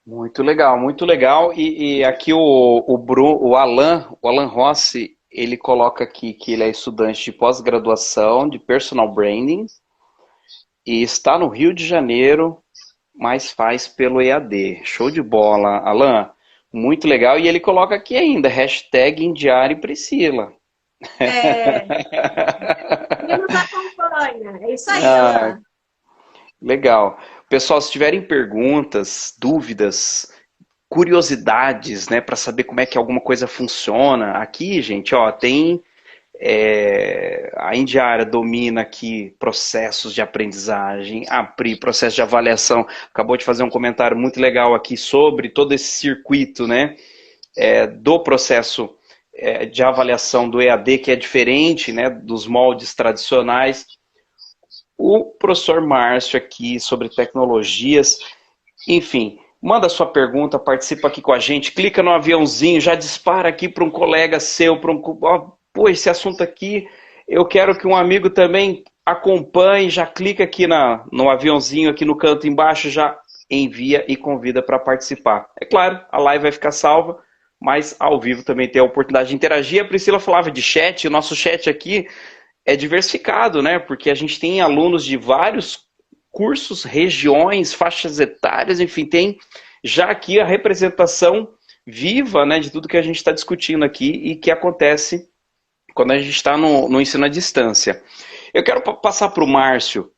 [SPEAKER 1] Muito legal, muito legal. E aqui o Alan Rossi, ele coloca aqui que ele é estudante de pós-graduação de Personal Branding e está no Rio de Janeiro, mas faz pelo EAD. Show de bola, Alan. Muito legal. E ele coloca aqui ainda, hashtag Indiara e Priscila.
[SPEAKER 4] Ele nos acompanha. É isso aí, Alan.
[SPEAKER 1] Legal. Pessoal, se tiverem perguntas, dúvidas, curiosidades, né, para saber como é que alguma coisa funciona, aqui, gente, ó, tem a Indiara domina aqui processos de aprendizagem, a Pri, processo de avaliação, acabou de fazer um comentário muito legal aqui sobre todo esse circuito, né, do processo de avaliação do EAD, que é diferente, né, dos moldes tradicionais. O professor Márcio aqui sobre tecnologias, enfim, manda sua pergunta, participa aqui com a gente, clica no aviãozinho, já dispara aqui para um colega seu, pô, esse assunto aqui Eu quero que um amigo também acompanhe, já clica aqui no aviãozinho, aqui no canto embaixo, já envia e convida para participar. É claro, a live vai ficar salva, mas ao vivo também tem a oportunidade de interagir. A Priscila falava de chat, o nosso chat aqui é diversificado, né? Porque a gente tem alunos de vários cursos, regiões, faixas etárias, enfim, tem já aqui a representação viva, né, de tudo que a gente está discutindo aqui e que acontece quando a gente está no ensino à distância. Eu quero passar para o Márcio,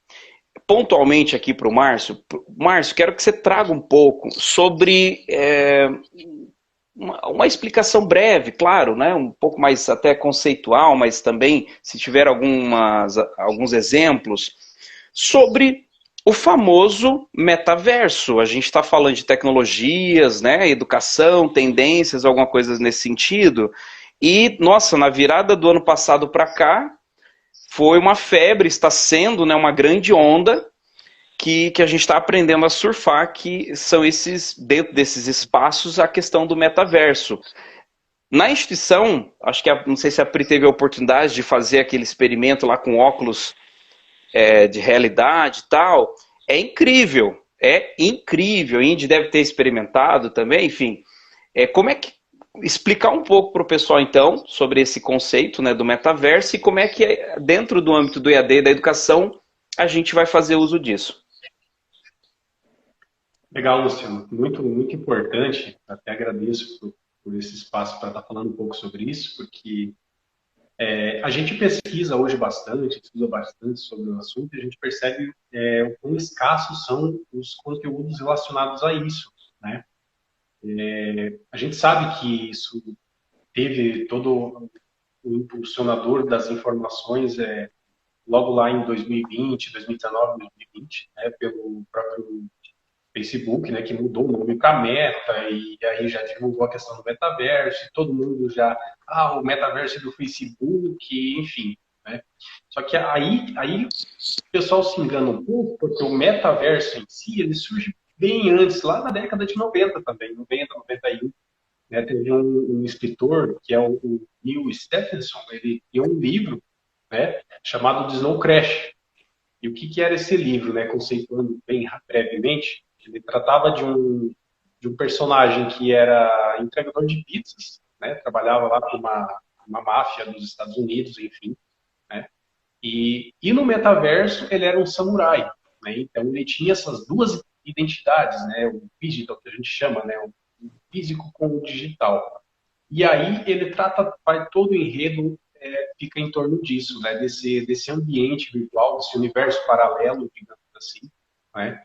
[SPEAKER 1] pontualmente aqui para o Márcio. Márcio, quero que você traga um pouco sobre uma explicação breve, claro, né, um pouco mais até conceitual, mas também, se tiver alguns exemplos, sobre o famoso metaverso. A gente está falando de tecnologias, né, educação, tendências, alguma coisa nesse sentido. E, nossa, na virada do ano passado para cá, foi uma febre, está sendo, né, uma grande onda que a gente está aprendendo a surfar, que são dentro desses espaços, a questão do metaverso. Na instituição, acho que, não sei se a Pri teve a oportunidade de fazer aquele experimento lá com óculos de realidade e tal, é incrível, a Indy deve ter experimentado também, enfim. Como é que explicar um pouco para o pessoal, então, sobre esse conceito, né, do metaverso e como é que, dentro do âmbito do EAD e da educação, a gente vai fazer uso disso.
[SPEAKER 2] Legal, Luciano. Muito, muito importante. Até agradeço por esse espaço para estar falando um pouco sobre isso, porque a gente pesquisa hoje bastante, estuda bastante sobre o assunto e a gente percebe o quão escassos são os conteúdos relacionados a isso, né? A gente sabe que isso teve todo o impulsionador das informações logo lá em 2020, 2019, 2020, né, pelo próprio Facebook, né, que mudou o nome para Meta, e aí já divulgou a questão do metaverso, e todo mundo já, o metaverso do Facebook, enfim, né? Só que aí o pessoal se engana um pouco, porque o metaverso em si, ele surge bem antes, lá na década de 90 também, 90, 91, né, teve um escritor, que é o Neil Stephenson, ele tem um livro, né, chamado The Snow Crash. E o que era esse livro, né, conceituando bem brevemente? Ele tratava de um personagem que era entregador de pizzas, né, trabalhava lá com uma máfia dos Estados Unidos, enfim, né, e no metaverso ele era um samurai, né, então ele tinha essas duas identidades, né, o digital, que a gente chama, né, o físico com o digital. E aí ele faz todo o enredo fica em torno disso, né, desse ambiente virtual, desse universo paralelo, digamos assim, né?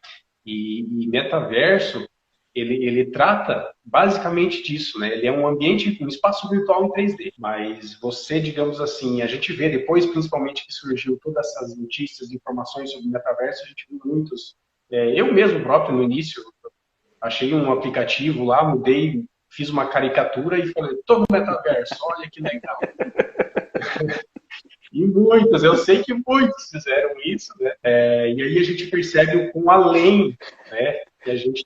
[SPEAKER 2] E metaverso, ele trata basicamente disso, né? Ele é um ambiente, um espaço virtual em 3D, mas você, digamos assim, a gente vê depois, principalmente que surgiu todas essas notícias, informações sobre metaverso, a gente viu muitos. Eu mesmo próprio, no início, achei um aplicativo lá, mudei, fiz uma caricatura e falei, tô no metaverso, olha que legal. E muitos, eu sei que muitos fizeram isso, né? E aí a gente percebe o quão além, né, que a gente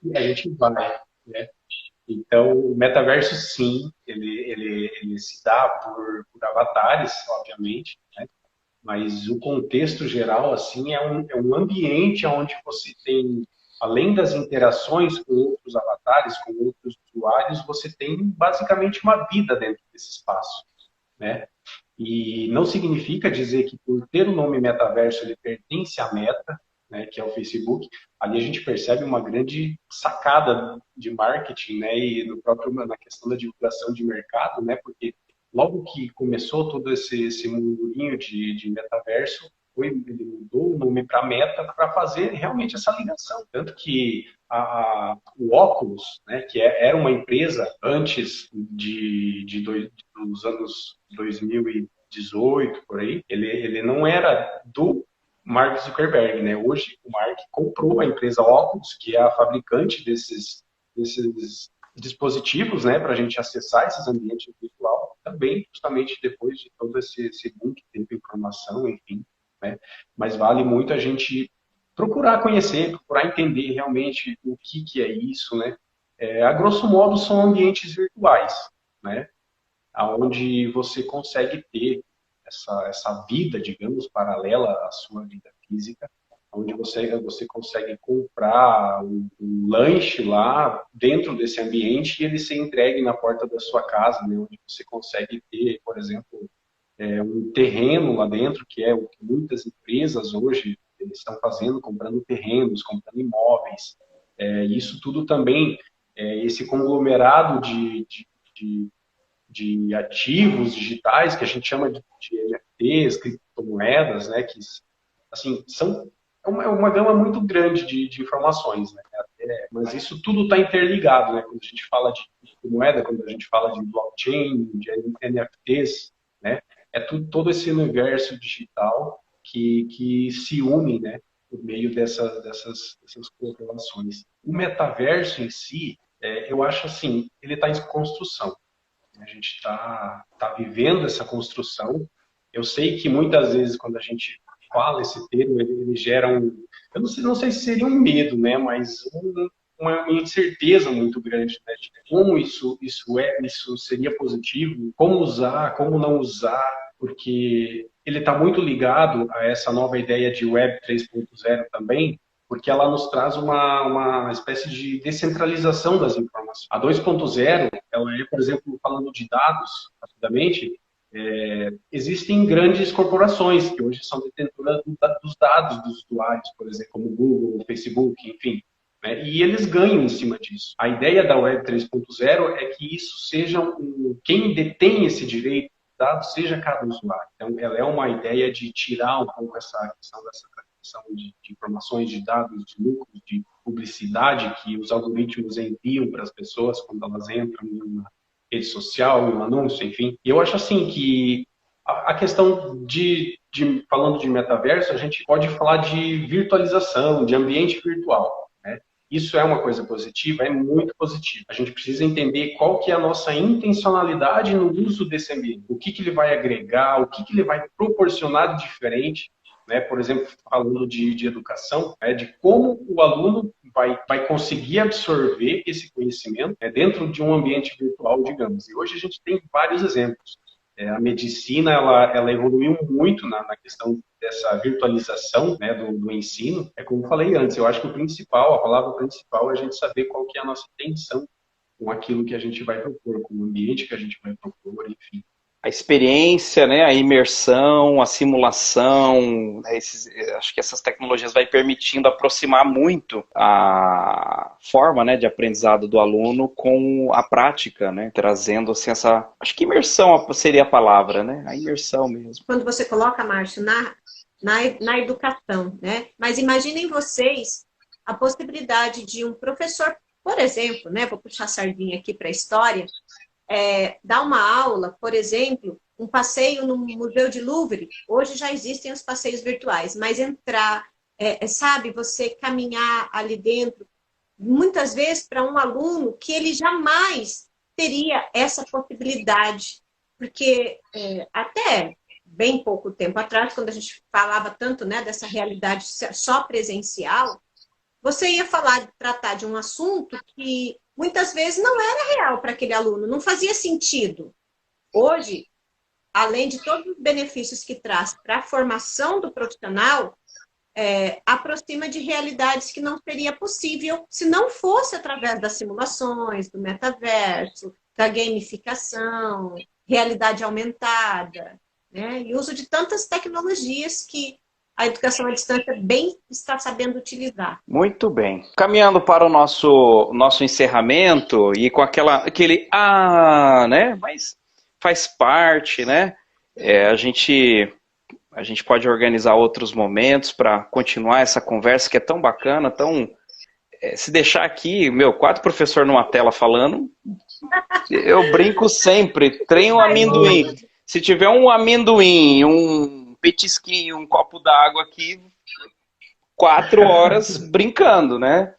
[SPEAKER 2] vai, né? Então, o metaverso, sim, ele se dá por avatares, obviamente, né? Mas o contexto geral, assim, é um ambiente onde você tem, além das interações com outros avatares, com outros usuários, você tem basicamente uma vida dentro desse espaço, né? E não significa dizer que por ter o nome metaverso ele pertence à Meta, né, que é o Facebook. Ali a gente percebe uma grande sacada de marketing, né, e na questão da divulgação de mercado, né, porque logo que começou todo esse murmurinho de metaverso, ele mudou o nome para Meta para fazer realmente essa ligação. Tanto que o Oculus, né, que era uma empresa antes dos anos 2018, por aí, ele não era do Mark Zuckerberg, né? Hoje o Mark comprou a empresa Oculus, que é a fabricante desses dispositivos, né, para a gente acessar esses ambientes virtual, também justamente depois de todo esse boom que tem de informação, enfim, né? Mas vale muito a gente procurar conhecer, procurar entender realmente o que é isso, né? A grosso modo são ambientes virtuais, né? Onde você consegue ter essa vida, digamos, paralela à sua vida física, onde você consegue comprar um lanche lá dentro desse ambiente e ele ser entregue na porta da sua casa, né? Onde você consegue ter, por exemplo, um terreno lá dentro, que é o que muitas empresas hoje estão fazendo, comprando terrenos, comprando imóveis. Isso tudo também, esse conglomerado de ativos digitais, que a gente chama de NFTs, criptomoedas, né, que assim, uma gama muito grande de informações, né? Mas isso tudo está interligado, né? Quando a gente fala de criptomoeda, quando a gente fala de blockchain, de NFTs, né? Todo esse universo digital que se une, né? Por meio dessas correlações. O metaverso em si, eu acho assim, ele está em construção. A gente está vivendo essa construção. Eu sei que muitas vezes, quando a gente fala esse termo, ele gera eu não sei se seria um medo, né? Mas uma incerteza muito grande, né? De como isso seria positivo, como usar, como não usar, porque ele está muito ligado a essa nova ideia de Web 3.0 também, porque ela nos traz uma espécie de descentralização das informações. A 2.0, ela é, por exemplo, falando de dados, rapidamente, existem grandes corporações que hoje são detentoras dos dados dos usuários, por exemplo, como o Google, o Facebook, enfim. Né? E eles ganham em cima disso. A ideia da Web 3.0 é que isso seja quem detém esse direito de dados seja cada usuário. Então, ela é uma ideia de tirar um pouco essa questão dessa questão de informações, de dados, de lucros, de publicidade que os algoritmos enviam para as pessoas quando elas entram em uma rede social, em um anúncio, enfim. E eu acho assim que a questão falando de metaverso, a gente pode falar de virtualização, de ambiente virtual, né? Isso é uma coisa positiva, é muito positivo. A gente precisa entender qual que é a nossa intencionalidade no uso desse ambiente. O que ele vai agregar, o que ele vai proporcionar de diferente, né? Por exemplo, falando de educação, né? De como o aluno vai conseguir absorver esse conhecimento, né? Dentro de um ambiente virtual, digamos. E hoje a gente tem vários exemplos. A medicina ela evoluiu muito na questão dessa virtualização, né, do ensino. Como eu falei antes, eu acho que a palavra principal é a gente saber qual que é a nossa intenção com aquilo que a gente vai propor, com o ambiente que a gente vai propor, enfim.
[SPEAKER 1] A experiência, né, a imersão, a simulação, né, acho que essas tecnologias vai permitindo aproximar muito a forma, né, de aprendizado do aluno com a prática, né, trazendo assim acho que imersão seria a palavra, né, a imersão mesmo.
[SPEAKER 4] Quando você coloca, Márcio, na educação, né, mas imaginem vocês a possibilidade de um professor, por exemplo, né, vou puxar a sardinha aqui para a história, dar uma aula, por exemplo, um passeio no Museu de Louvre. Hoje já existem os passeios virtuais, mas entrar, sabe, você caminhar ali dentro, muitas vezes para um aluno que ele jamais teria essa possibilidade, porque até bem pouco tempo atrás, quando a gente falava tanto, né, dessa realidade só presencial, você ia tratar de um assunto que muitas vezes não era real para aquele aluno, não fazia sentido. Hoje, além de todos os benefícios que traz para a formação do profissional, aproxima de realidades que não seria possível se não fosse através das simulações, do metaverso, da gamificação, realidade aumentada, né? E uso de tantas tecnologias que a educação à distância bem está sabendo utilizar.
[SPEAKER 1] Muito bem. Caminhando para o nosso encerramento e com aquele né? Mas faz parte, né? A gente pode organizar outros momentos para continuar essa conversa que é tão bacana, tão... se deixar aqui, 4 professores numa tela falando, eu brinco sempre, treino um amendoim. Se tiver um amendoim, um petisquinho, um copo d'água aqui, 4 horas brincando, né?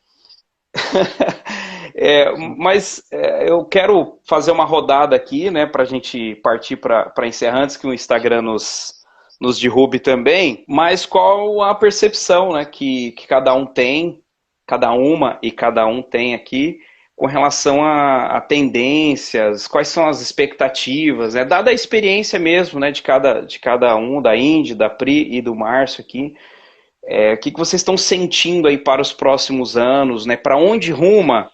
[SPEAKER 1] Mas eu quero fazer uma rodada aqui, né, para a gente partir para encerrar antes que o Instagram nos derrube também, mas qual a percepção, né, que cada um tem, cada uma e cada um tem aqui com relação a tendências, quais são as expectativas, né? Dada a experiência mesmo, né, de cada um, da Indy, da Pri e do Márcio aqui, o que vocês estão sentindo aí para os próximos anos, né? Para onde ruma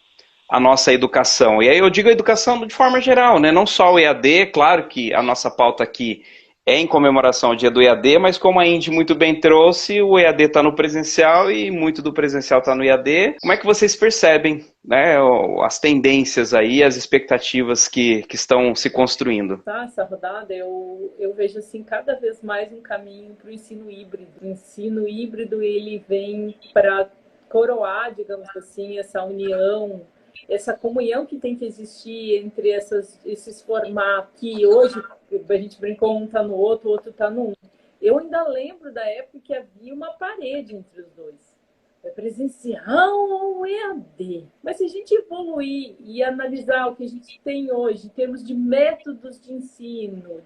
[SPEAKER 1] a nossa educação? E aí eu digo a educação de forma geral, né? Não só o EAD, claro que a nossa pauta aqui é em comemoração ao dia do EAD, mas como a Indy muito bem trouxe, o EAD está no presencial e muito do presencial está no EAD. Como é que vocês percebem, né, as tendências aí, as expectativas que estão se construindo?
[SPEAKER 3] Tá, essa rodada eu vejo assim cada vez mais um caminho para o ensino híbrido. O ensino híbrido ele vem para coroar, digamos assim, essa união, essa comunhão que tem que existir entre esses formatos que hoje a gente brincou, um está no outro, o outro está no um. Eu ainda lembro da época que havia uma parede entre os dois. É presencial ou EAD? Mas se a gente evoluir e analisar o que a gente tem hoje, em termos de métodos de ensino,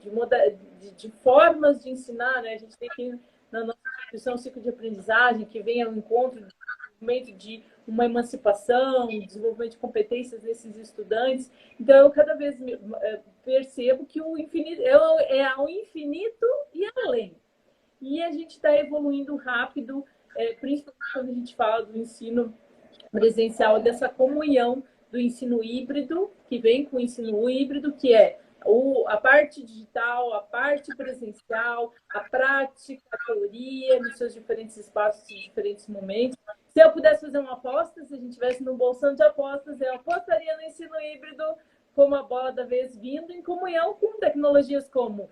[SPEAKER 3] de formas de ensinar, né? A gente tem aqui na nossa instituição um ciclo de aprendizagem que vem ao encontro do desenvolvimento de uma emancipação, desenvolvimento de competências desses estudantes. Então, eu cada vez percebo que o infinito é ao infinito e além. E a gente está evoluindo rápido, principalmente quando a gente fala do ensino presencial, dessa comunhão do ensino híbrido, que vem com o ensino híbrido, que é a parte digital, a parte presencial, a prática, a teoria, nos seus diferentes espaços e diferentes momentos. Se eu pudesse fazer uma aposta, se a gente estivesse num bolsão de apostas, eu apostaria no ensino híbrido como a bola da vez vindo, em comunhão com tecnologias como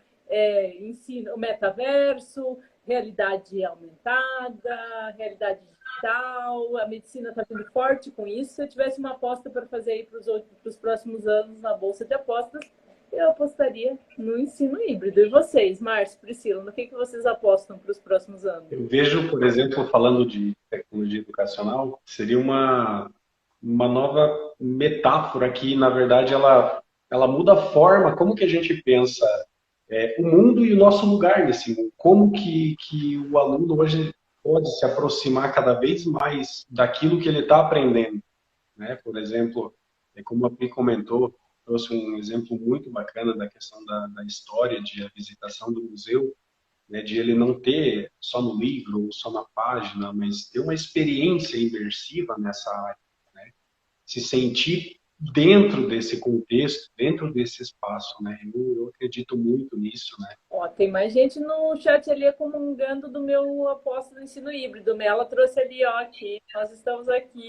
[SPEAKER 3] ensino, metaverso, realidade aumentada, realidade digital. A medicina está vindo forte com isso. Se eu tivesse uma aposta para fazer aí para os próximos anos na Bolsa de Apostas, eu apostaria no ensino híbrido. E vocês, Márcio, Priscila, no que vocês apostam para os próximos anos?
[SPEAKER 2] Eu vejo, por exemplo, falando de tecnologia educacional, seria uma nova metáfora que, na verdade, ela muda a forma, como que a gente pensa o mundo e o nosso lugar nesse mundo. Como que o aluno hoje pode se aproximar cada vez mais daquilo que ele está aprendendo, né? Por exemplo, como a Pri comentou, trouxe um exemplo muito bacana da questão da história, de a visitação do museu, né, de ele não ter só no livro ou só na página, mas ter uma experiência imersiva nessa área, né? Se sentir dentro desse contexto, dentro desse espaço, né? Eu acredito muito nisso, né?
[SPEAKER 3] Ó, tem mais gente no chat ali comungando do meu aposta do ensino híbrido. Ela trouxe ali, ó, aqui. Nós estamos aqui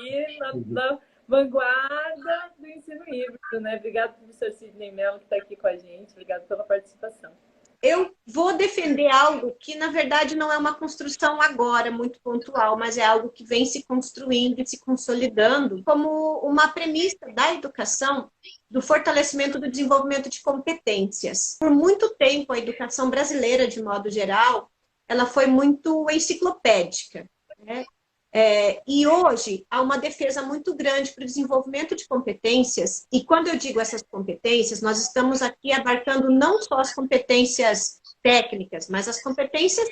[SPEAKER 3] na vanguarda do ensino híbrido, né? Obrigado, professor Sidney Mello, que está aqui com a gente. Obrigado pela participação.
[SPEAKER 4] Eu vou defender algo que, na verdade, não é uma construção agora muito pontual, mas é algo que vem se construindo e se consolidando como uma premissa da educação, do fortalecimento do desenvolvimento de competências. Por muito tempo, a educação brasileira, de modo geral, ela foi muito enciclopédica, né? E hoje há uma defesa muito grande para o desenvolvimento de competências, e quando eu digo essas competências, nós estamos aqui abarcando não só as competências técnicas, mas as competências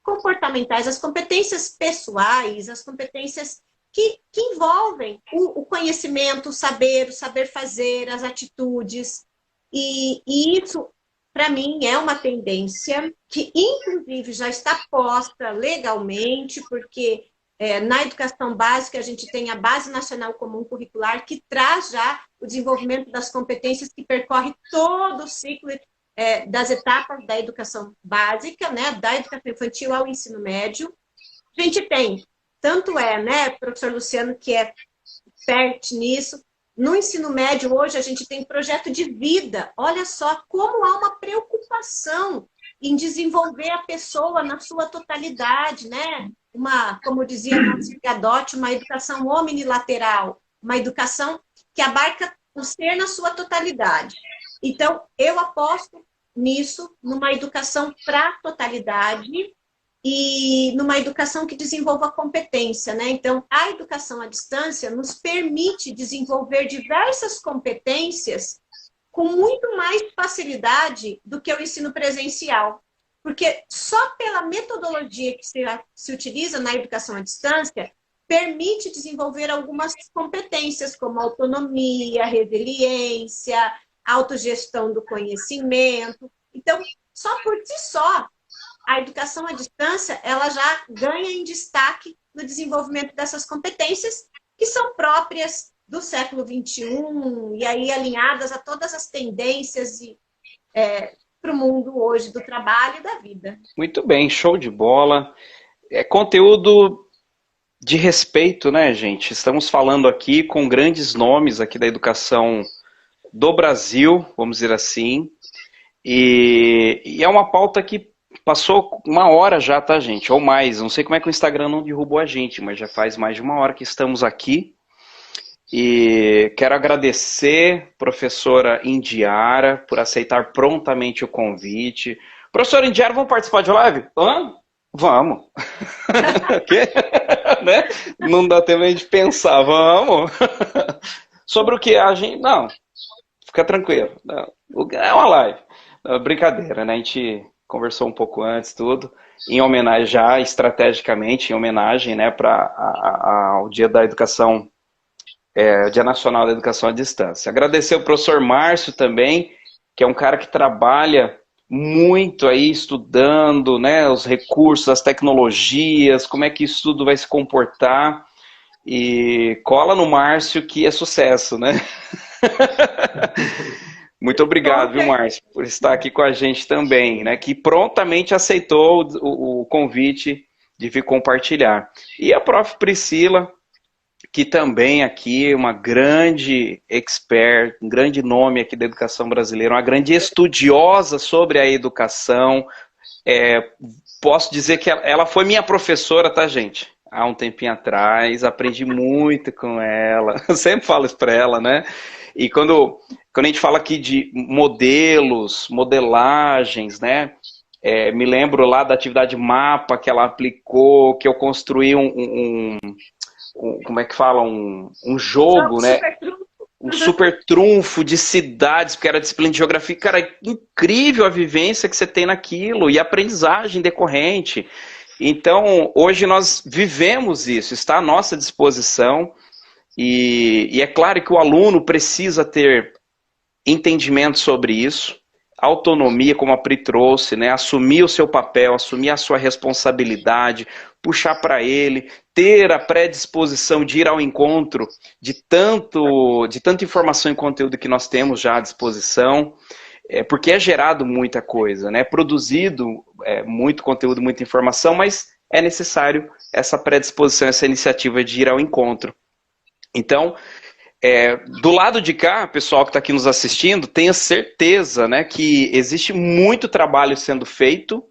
[SPEAKER 4] comportamentais, as competências pessoais, as competências que envolvem o conhecimento, o saber fazer, as atitudes, e isso, para mim, é uma tendência que, inclusive, já está posta legalmente, porque na educação básica, a gente tem a Base Nacional Comum Curricular, que traz já o desenvolvimento das competências que percorre todo o ciclo das etapas da educação básica, né, da educação infantil ao ensino médio. A gente tem, tanto né, professor Luciano, que é expert nisso, no ensino médio hoje a gente tem projeto de vida. Olha só como há uma preocupação em desenvolver a pessoa na sua totalidade, né? Como dizia Nancy Gadotti, uma educação omnilateral, uma educação que abarca o ser na sua totalidade. Então, eu aposto nisso, numa educação para a totalidade e numa educação que desenvolva competência, né? Então, a educação à distância nos permite desenvolver diversas competências com muito mais facilidade do que o ensino presencial. Porque só pela metodologia que se utiliza na educação à distância, permite desenvolver algumas competências, como autonomia, resiliência, autogestão do conhecimento. Então, só por si só, a educação à distância, ela já ganha em destaque no desenvolvimento dessas competências que são próprias do século XXI e aí alinhadas a todas as tendências para o mundo hoje do trabalho e da vida.
[SPEAKER 1] Muito bem, show de bola. É conteúdo de respeito, né, gente? Estamos falando aqui com grandes nomes aqui da educação do Brasil, vamos dizer assim, e é uma pauta que passou 1 hora já, tá, gente? Ou mais. Não sei como é que o Instagram não derrubou a gente, mas já faz mais de 1 hora que estamos aqui. E quero agradecer, professora Indiara, por aceitar prontamente o convite. Professora Indiara, vamos participar de live? Vamos. Quê? Né? Não dá tempo de pensar, vamos. Sobre o que a gente... Não, fica tranquilo. Não, é uma live. Não, brincadeira, né? A gente conversou um pouco antes, tudo, em homenagem já, estrategicamente, em homenagem, né, ao Dia da Educação, Dia Nacional da Educação à Distância. Agradecer ao professor Márcio também, que é um cara que trabalha muito aí estudando, né, os recursos, as tecnologias, como é que isso tudo vai se comportar, e cola no Márcio que é sucesso, né? Muito obrigado, viu, Márcio, por estar aqui com a gente também, né, que prontamente aceitou o convite de vir compartilhar. E a prof. Priscila, que também aqui é uma grande expert, um grande nome aqui da educação brasileira, uma grande estudiosa sobre a educação. Posso dizer que ela foi minha professora, tá, gente? Há um tempinho atrás, aprendi muito com ela. Eu sempre falo isso para ela, né? E quando a gente fala aqui de modelos, modelagens, né? Me lembro lá da atividade mapa que ela aplicou, que eu construí como é que fala? Um jogo, né? Um super trunfo de cidades, porque era disciplina de geografia. Cara, é incrível a vivência que você tem naquilo e a aprendizagem decorrente. Então, hoje nós vivemos isso, está à nossa disposição. E é claro que o aluno precisa ter entendimento sobre isso, autonomia, como a Pri trouxe, né? Assumir o seu papel, assumir a sua responsabilidade, puxar para ele, ter a predisposição de ir ao encontro de tanta informação e conteúdo que nós temos já à disposição, porque é gerado muita coisa, né? É produzido muito conteúdo, muita informação, mas é necessário essa predisposição, essa iniciativa de ir ao encontro. Então, do lado de cá, pessoal que está aqui nos assistindo, tenha certeza, né, que existe muito trabalho sendo feito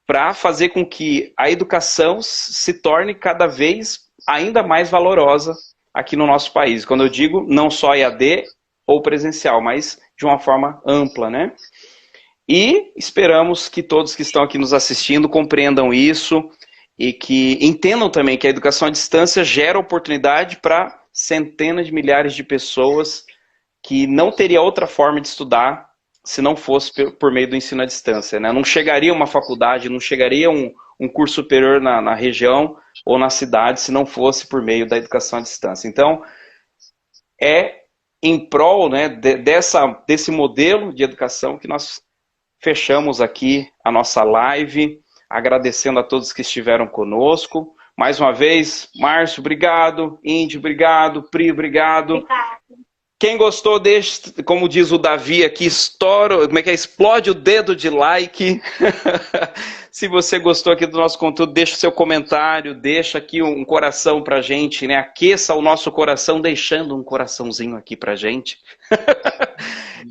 [SPEAKER 1] para fazer com que a educação se torne cada vez ainda mais valorosa aqui no nosso país. Quando eu digo não só EAD ou presencial, mas de uma forma ampla, né? E esperamos que todos que estão aqui nos assistindo compreendam isso e que entendam também que a educação à distância gera oportunidade para centenas de milhares de pessoas que não teria outra forma de estudar se não fosse por meio do ensino à distância, né? Não chegaria uma faculdade, não chegaria um curso superior na região ou na cidade se não fosse por meio da educação à distância. Então, em prol, né, desse modelo de educação que nós fechamos aqui a nossa live, agradecendo a todos que estiveram conosco. Mais uma vez, Márcio, obrigado. Índio, obrigado. Pri, obrigado.
[SPEAKER 4] Obrigada.
[SPEAKER 1] Quem gostou, deixa, como diz o Davi aqui, explode o dedo de like. Se você gostou aqui do nosso conteúdo, deixa o seu comentário, deixa aqui um coração pra gente, né? Aqueça o nosso coração, deixando um coraçãozinho aqui pra gente.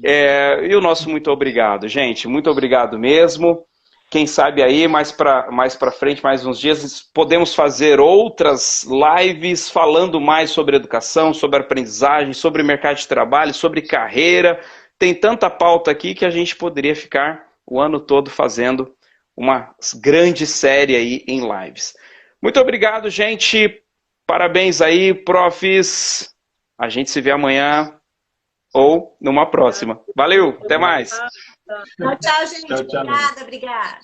[SPEAKER 1] E o nosso muito obrigado, gente. Muito obrigado mesmo. Quem sabe aí, mais pra frente, mais uns dias, podemos fazer outras lives falando mais sobre educação, sobre aprendizagem, sobre mercado de trabalho, sobre carreira. Tem tanta pauta aqui que a gente poderia ficar o ano todo fazendo uma grande série aí em lives. Muito obrigado, gente. Parabéns aí, profs. A gente se vê amanhã ou numa próxima. Valeu, até mais.
[SPEAKER 4] Tchau, gente.
[SPEAKER 2] Tchau, tchau.
[SPEAKER 4] Obrigada.